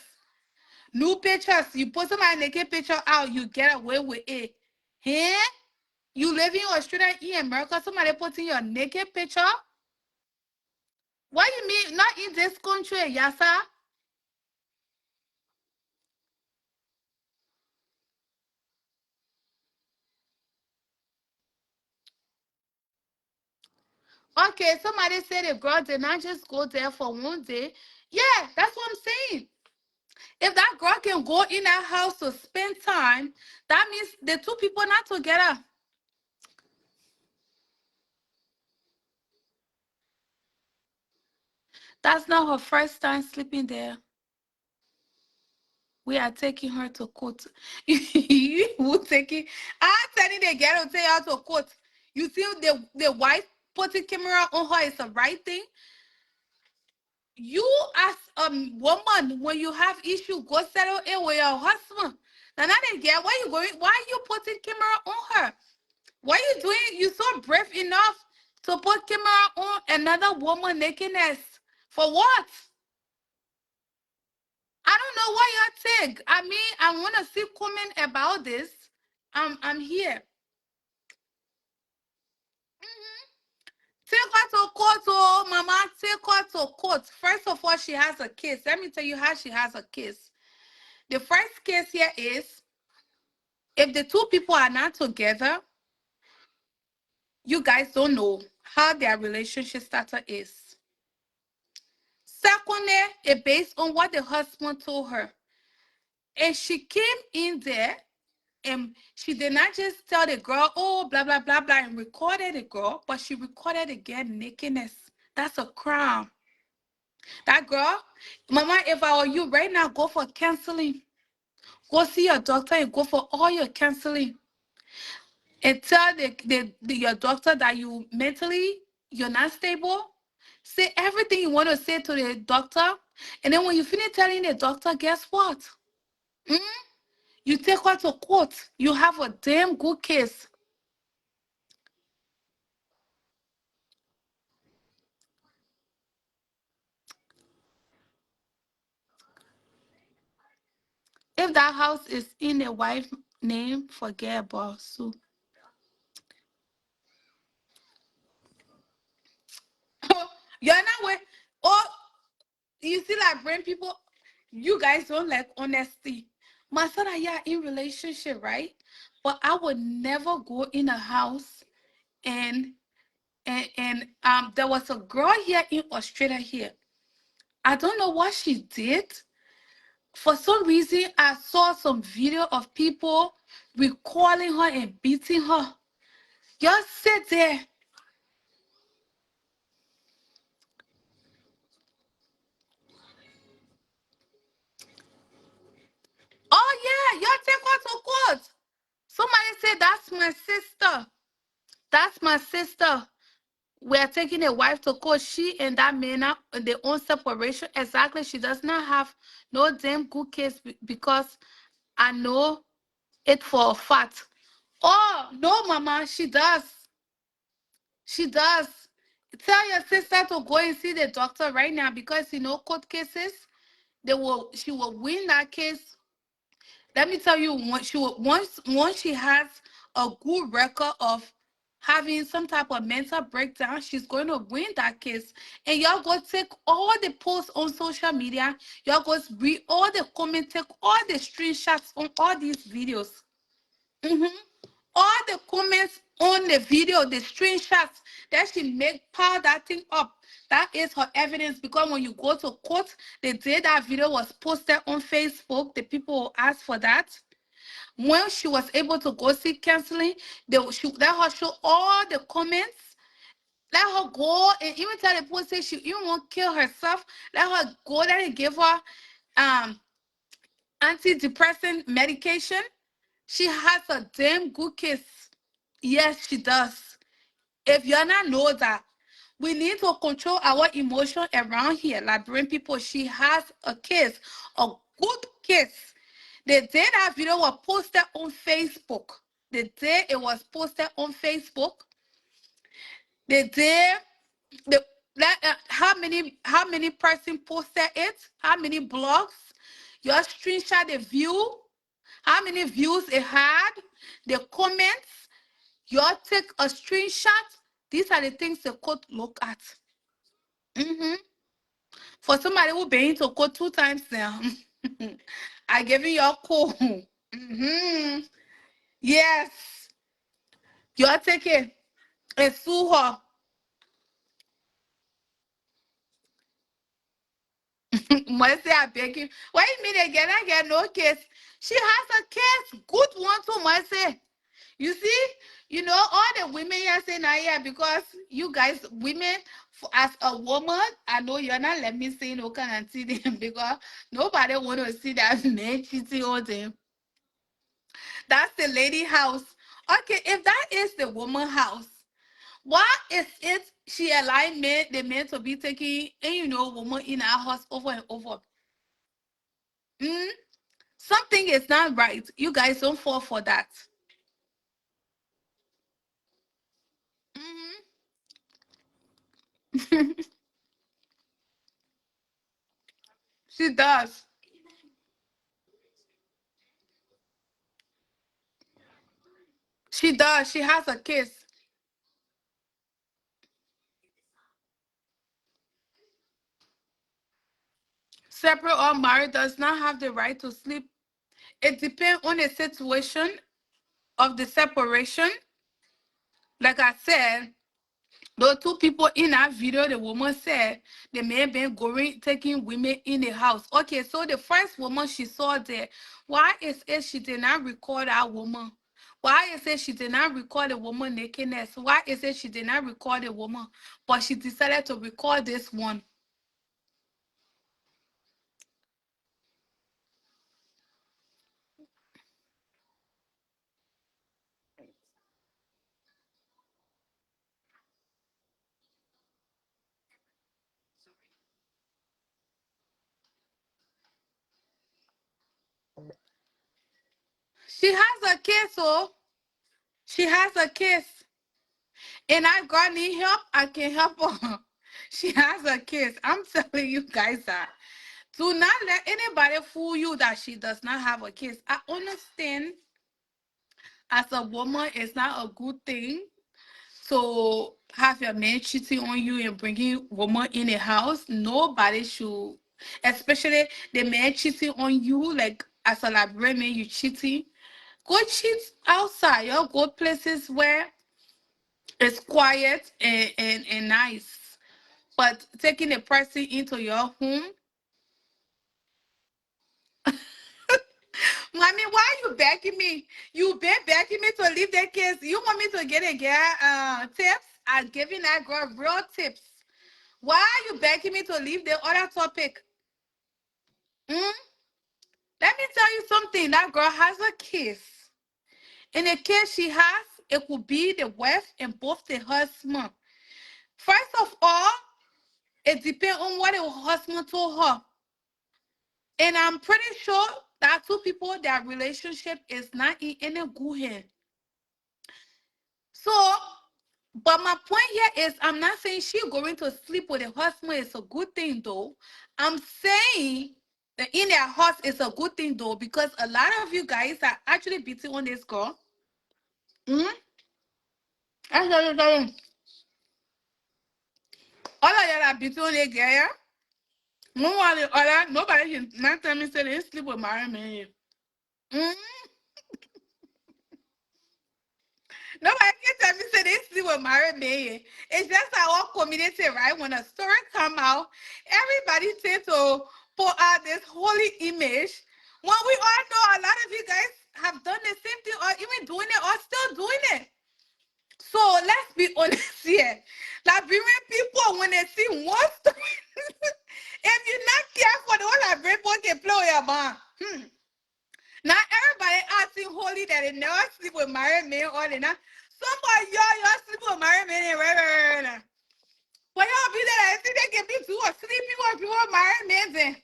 New pictures. You put somebody naked picture out, you get away with it. Here, you live in Australia, in America, somebody putting your naked picture. What you mean? Not in this country, yasa. Okay, somebody said the girl did not just go there for one day. Yeah, that's what I'm saying. If that girl can go in that house to spend time, that means the two people not together. That's not her first time sleeping there. We are taking her to court. You will take it. I'm telling the girl to take her to court. You see the wife putting camera on her is the right thing. You as a woman, when you have issue, go settle it with your husband. Now that they get why you going, why are you putting camera on her? What are you doing? You so brave enough to put camera on another woman nakedness. For what? I don't know what you think. I mean, I want to see comment about this. I'm here. Take her to court, oh, mama. Take her to court. First of all, she has a case. Let me tell you how she has a case. The first case here is if the two people are not together, you guys don't know how their relationship starter is. Secondly, it based on what the husband told her. And she came in there and she did not just tell the girl, oh, blah, blah, blah, blah, and recorded the girl, but she recorded the girl nakedness. That's a crime. That girl, mama, if I were you right now, go for counseling. Go see your doctor and go for all your counseling. And tell your doctor that you mentally, you're not stable. Say everything you want to say to the doctor. And then when you finish telling the doctor, guess what? Mm? You take her to court. You have a damn good case. If that house is in the wife's name, forget about Sue. You're not with, oh, you see, like brain people, you guys don't like honesty. My son and I are in relationship, right? But I would never go in a house and there was a girl here in Australia here. I don't know what she did. For some reason, I saw some video of people recalling her and beating her. Just sit there. Oh yeah, y'all take her to court. Somebody said that's my sister. That's my sister. We're taking a wife to court. She and that man are in their own separation. Exactly. She does not have no damn good case because I know it for a fact. Oh no, mama, she does. She does. Tell your sister to go and see the doctor right now because you know court cases. She will win that case. Let me tell you, once she has a good record of having some type of mental breakdown, she's going to win that case. And y'all go take all the posts on social media. Y'all go read all the comments, take all the screenshots on all these videos. Mhm. All the comments on the video, the screenshots that she make pile that thing up. That is her evidence because when you go to court, the day that video was posted on Facebook, the people will ask for that. When she was able to go see counseling, she let her show all the comments. Let her go and even tell the police she even won't kill herself. Let her go there and give her um antidepressant medication. She has a damn good case. Yes, she does. If you're not know that, we need to control our emotion around here. Liberian people, she has a case, a good case. The day that video was posted on Facebook, the day it was posted on Facebook, The day how many person posted it, how many blogs, your screenshot the view, how many views it had, the comments, you take a screenshot. These are the things the court look at. For somebody who been to court 2 times now, I give you your call. Yes, you take it and sue her. Mercy, I beg you. Why you mean again? I get no case. She has a case. Good one to Mercy. You see, all the women here saying now, yeah, because you guys, women, as a woman, I know you're not let me say no kind of thing because nobody want to see that man cheating on them. That's the lady house. Okay, if that is the woman house, why is it she allowed the men to be taking, and woman in our house over and over? Mm? Something is not right. You guys don't fall for that. She does. She does. She has a kiss. Separate or married does not have the right to sleep. It depends on the situation of the separation. Like I said, the two people in that video, the woman said the man been going taking women in the house. Okay, so the first woman she saw there, why is it she did not record that woman? Why is it she did not record the woman nakedness? Why is it she did not record the woman, but she decided to record this one? She has a case, oh, she has a case. And I got need help, I can help her. She has a case. I'm telling you guys that. Do not let anybody fool you that she does not have a case. I understand as a woman, it's not a good thing to have your man cheating on you and bringing woman in the house. Nobody should, especially the man cheating on you, like as a Liberian man, you cheating. Go cheat outside. You go places where it's quiet and nice. But taking a person into your home, mommy, why you begging me? You been begging me to leave the kids. You want me to get a girl tips? I'm giving that girl real tips. Why are you begging me to leave the other topic? Mm? Let me tell you something. That girl has a case. In the case she has, it could be the wife and both the husband. First of all, it depends on what the husband told her. And I'm pretty sure that two people, their relationship is not in any good hand. So, but my point here is I'm not saying she going to sleep with a husband is a good thing though. I'm saying that in their house is a good thing though, because a lot of you guys are actually beating on this girl. Mm-hmm. I tell you, all of y'all are beating on this girl. Yeah? No one, nobody can not tell me say they sleep with my man. Mm-hmm. Nobody can tell me say they sleep with married men. It's just our community, right? When a story come out, everybody tend to put out this holy image. When we all know a lot of you guys have done the same thing or even doing it or still doing it. So let's be honest here. Liberian people, when they see one story, if you're not careful, the whole Liberian people can blow your mind. Now everybody acting holy that they never sleep with married men or they not. Somebody y'all sleep with married men and right. But y'all be that I think they can be two or three people or people married men then.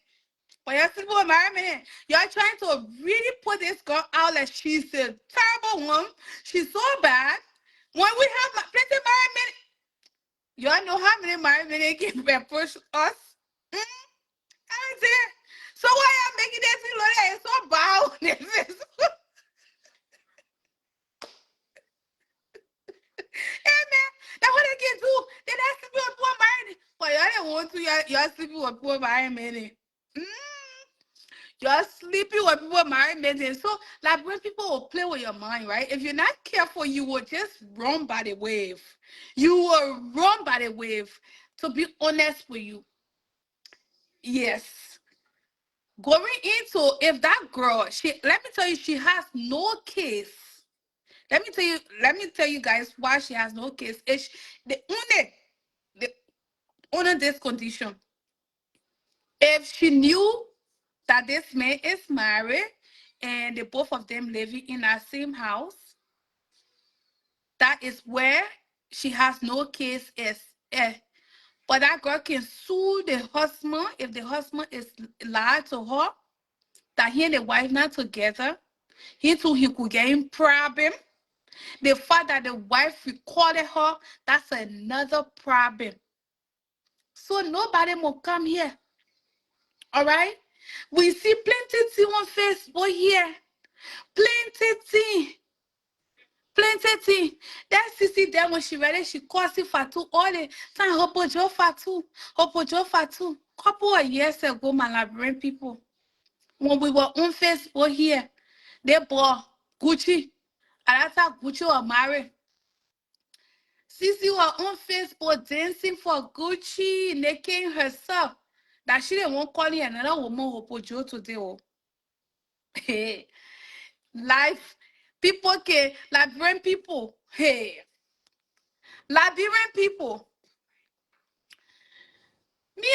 But y'all sleep with married men. Y'all trying to really put this girl out like she's a terrible one. She's so bad. When we have plenty married men. Y'all know how many married men can approach us? Mm, I say, so why y'all making that seem like that? It's so bad. Hey man, that's what they can do. They not sleeping with poor married. But y'all didn't want to, y'all sleeping with poor married men. Mm. You're sleeping with people married men. And so, like, when people will play with your mind, right? If you're not careful, you will just run by the wave. You will run by the wave. To be honest with you, yes. Going into if that girl, she let me tell you, she has no case. Let me tell you guys why she has no case. It's the only this condition. If she knew that this man is married and the both of them living in that same house, that is where she has no case is. Eh. But that girl can sue the husband if the husband is lied to her that he and the wife not together. He too he could get in problem. The fact that the wife recorded her, that's another problem. So nobody will come here. All right? We see plenty thing on Facebook here. Plenty thing. Plenty thing. That sissy there when she ready, she calls it Fatu all the time. Hopojo Fatu. Hopojo Fatu. Couple of years ago, my Liberian people, when we were on Facebook here, they bought Gucci. And that's how Gucci was married. Sissy was on Facebook dancing for Gucci, naked herself. That she didn't want calling another woman Hopojo today. Oh. Hey, life. People can, Liberian people. Hey. Liberian people, me,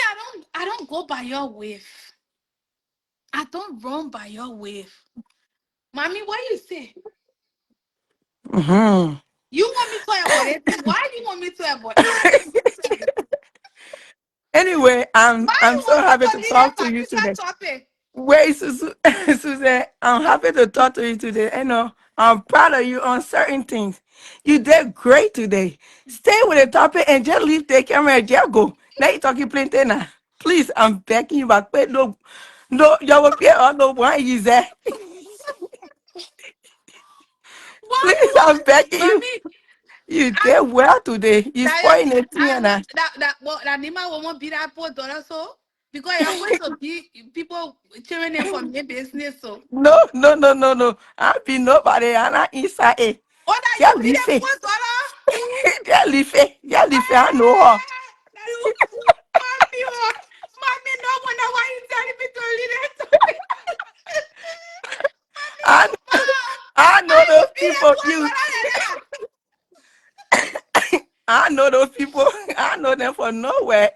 I don't go by your wave. I don't run by your wave. Mommy, what you say? Mhm. You want me to talk about it? Why do you want me to talk about it? Anyway, Why I'm you so want me happy to to leave that talk to you particular today. topic? Wait, Susan, I'm happy to talk to you today. I know I'm proud of you on certain things. You did great today. Stay with the topic and just leave the camera and just go. Now you talking plenty now. Please, I'm begging you back. Wait, no, no, you will be on no one is there. Why you Please, I'm want, begging you. mommy? You I did well today. You that spoiling it I now. that well that Nima won't be that poor dollar so because you're going to be people cheering them for me business so. No, no, no, no, no. I be nobody. I'm not inside it. Oh, that you Just be leave that it. poor dollar? Just leave it. Just leave it. I know her. That you, mommy, oh, mommy, no wonder why you telling me to leave that topic. Mommy, I you know, foul. I How know you those be that people. poor You, dollar like that? I know those people. I know them from nowhere.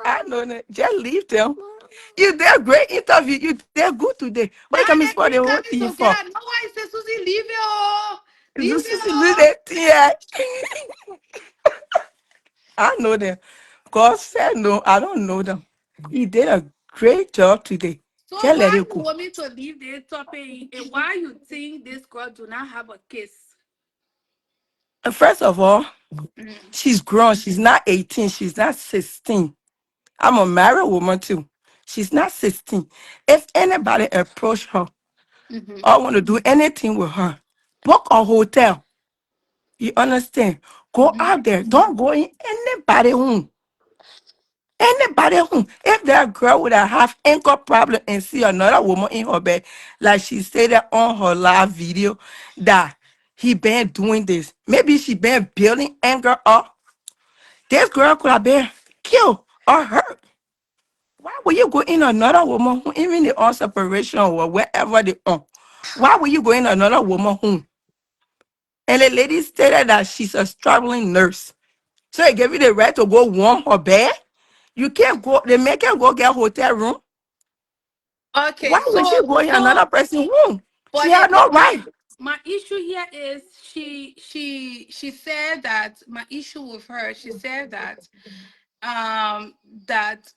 I know them. Just leave them. You did a great interview. You did good today. What you Now coming they for the keep whole coming thing for? together. No why you say Susie, leave it, oh. Leave This it, is oh. the thing. Yeah. I know them. God said no. I don't know them. You did a great job today. So Just let why it you go. want me to leave this topic and why you think this girl do not have a kiss? First of all, Mm-hmm. she's grown. She's not 18. She's not 16. I'm a married woman too. She's not 16. If anybody approach her or want to do anything with her, book a hotel. You understand? Go Mm-hmm. out there. Don't go in anybody home. Anybody home. If that girl would have ankle problem and see another woman in her bed, like she said that on her live video, that he been doing this. Maybe she been building anger up. This girl could have been killed or hurt. Why would you go in another woman home, even the on separation or wherever they on? Why would you go in another woman home? And the lady stated that she's a struggling nurse. So they gave you the right to go warm her bed. You can't go, they make her go get a hotel room. Okay, Why would she so go in so another person's home? She but had no right. my issue here is she said that my issue with her, she said that um that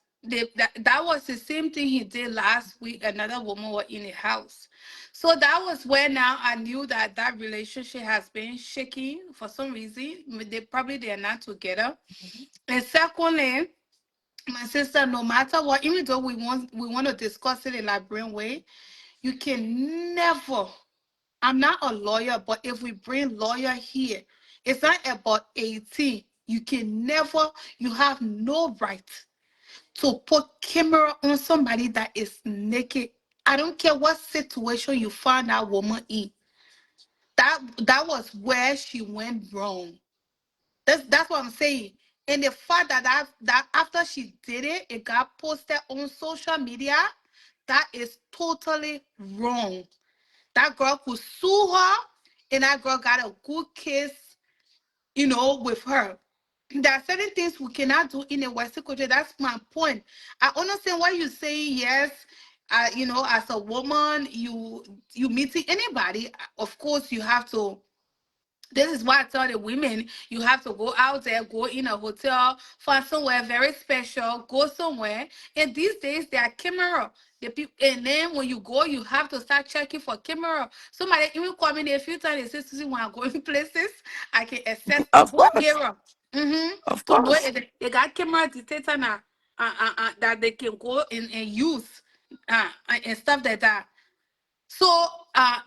that was the same thing he did last week. Another woman was in the house, So that was where now I knew that that relationship has been shaky for some reason. They are not together. And secondly, my sister, no matter what, even though we want to discuss it in Liberian way, you can never. I'm not a lawyer, but if we bring lawyer here, it's not about 18. You can never. You have no right to put camera on somebody that is naked. I don't care what situation you find that woman in. That was where she went wrong. That's what I'm saying. And the fact that after she did it, it got posted on social media, that is totally wrong. That girl could sue her, and that girl got a good case, with her. There are certain things we cannot do in a Western culture. That's my point. I understand why you say yes. As a woman, you meeting anybody, of course you have to. This is why I tell the women you have to go out there, go in a hotel, find somewhere very special, go somewhere. And these days there are camera. And then when you go, you have to start checking for camera. Somebody even call me a few times. They say, "Susie, when I go in places, I can access the Of whole course. area." Of To know course. if they got camera detector now, that they can go and use, and stuff like that. So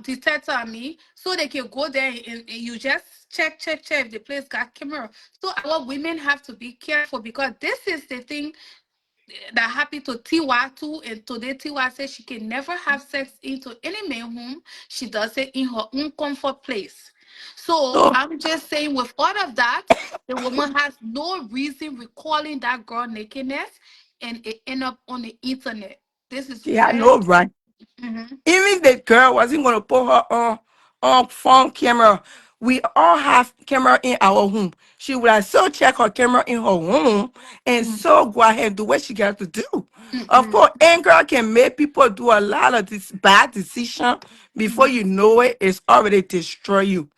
detector me, so they can go there, and you just check if the place got camera. So our women have to be careful, because this is the thing that happened to Tiwa too. And today Tiwa says she can never have sex into any man home. She does it in her own comfort place. So So I'm just saying, with all of that, the woman has no reason recalling that girl nakedness, and it end up on the internet. This is she had very. no right. Mhm. Even the girl wasn't gonna put her on phone camera. We all have camera in our home. She would have so check her camera in her home and so go ahead and do what she got to do. Of Mhm. course, anger can make people do a lot of this bad decision. Before you know it, it's already destroy you.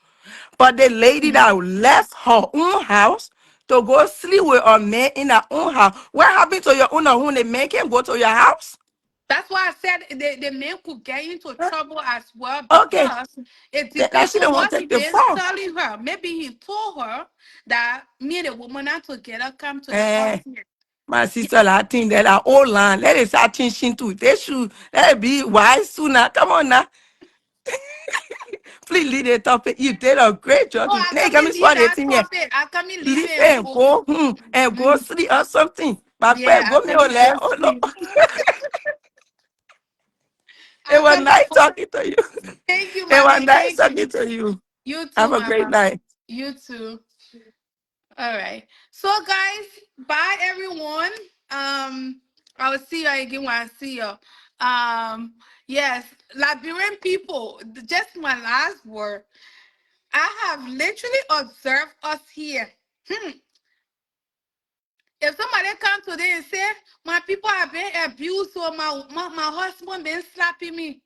But the lady that left her own house to go sleep with a man in her own house, what happened to your own home? The man can go to your house? That's why I said the man could get into trouble as well, Okay, because it that depends she on don't want what to he take the been fall. telling her. Maybe he told her that me and the woman are together, come to the house Eh, here. my sister, I think that our old land, let it start teaching too. They should let it be wise sooner. Come on now. Please lead the topic. You did a great No, job. I Now you can't got me leave spot that 18 years. topic. I can't leave Leave it and it and go. go and go Mhm. sleep or something. But Yeah, I go me can't on there. go Oh no. sleep. It I was can't nice go. talking to you. Thank you, It was mommy. nice Thank you. talking to you. You Have too, a great mama. night. You too. All right. So, guys, bye everyone. I will see you again when I see you. Yes, Liberian people. Just my last word. I have literally observed us here. If somebody come today and say my people have been abused, or my husband been slapping me,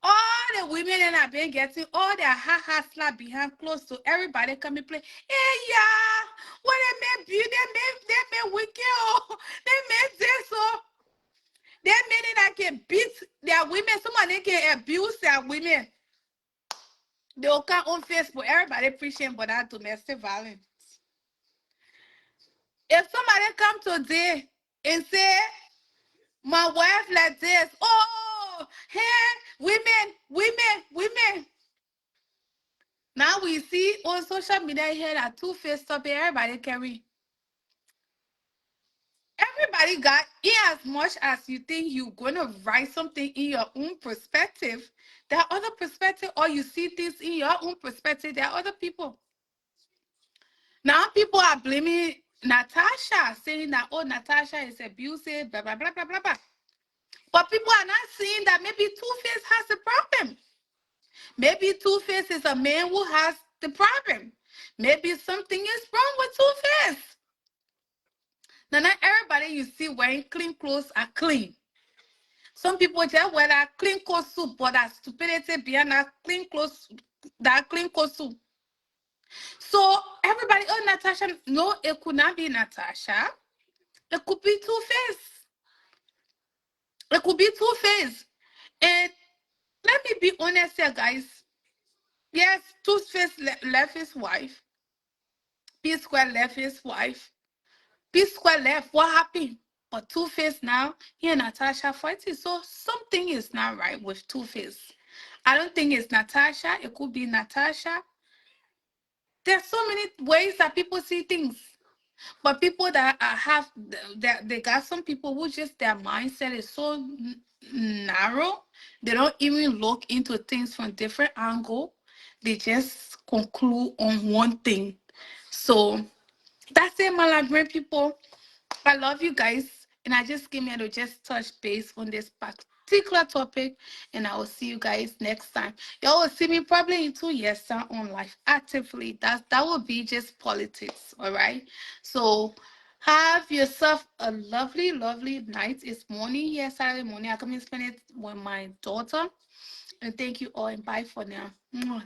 all the women that have been getting all their ha slap behind close to everybody come and play. Hey yeah, what they made you, they made wicked, oh, they made this, oh, they made it that can beat their women. Somebody can abuse their women. They'll come on Facebook, everybody preaching about that domestic violence. If somebody come today and say my wife like this, oh, hey, women. Now we see on social media here that two-faced topic everybody carry. Everybody got in, as much as you think you're gonna write something in your own perspective. There are other perspective, or you see things in your own perspective. There are other people. Now people are blaming Natasha, saying that, oh, Natasha is abusive, blah blah blah blah blah blah. But people are not seeing that maybe Two-Face has a problem. Maybe Two-Face is a man who has the problem. Maybe something is wrong with Two-Face. Now, not everybody you see wearing clean clothes are clean. Some people just wear that clean coat suit, but that stupidity behind that clean coat suit. So everybody, oh, Natasha, no, it could not be Natasha. It could be Two-Face. It could be Two-Face. And Let me be honest here, guys. Yes, Two-Face left his wife. P Square left his wife. P Square left. What happened? But Two-Face now, he and Natasha fighting. So something is not right with Two-Face. I don't think it's Natasha. It could be Natasha. There's so many ways that people see things. But people that have that they got some people who just their mindset is so narrow. They don't even look into things from different angle. They just conclude on one thing. So that's it, my Liberian people. I love you guys, and I just came here to just touch base on this particular topic, and I will see you guys next time. Y'all will see me probably in 2 years time on life actively. That will be just politics, all right? So have yourself a lovely, lovely night. It's morning here, Saturday morning. I come and spend it with my daughter. And thank you all, and bye for now. Mwah.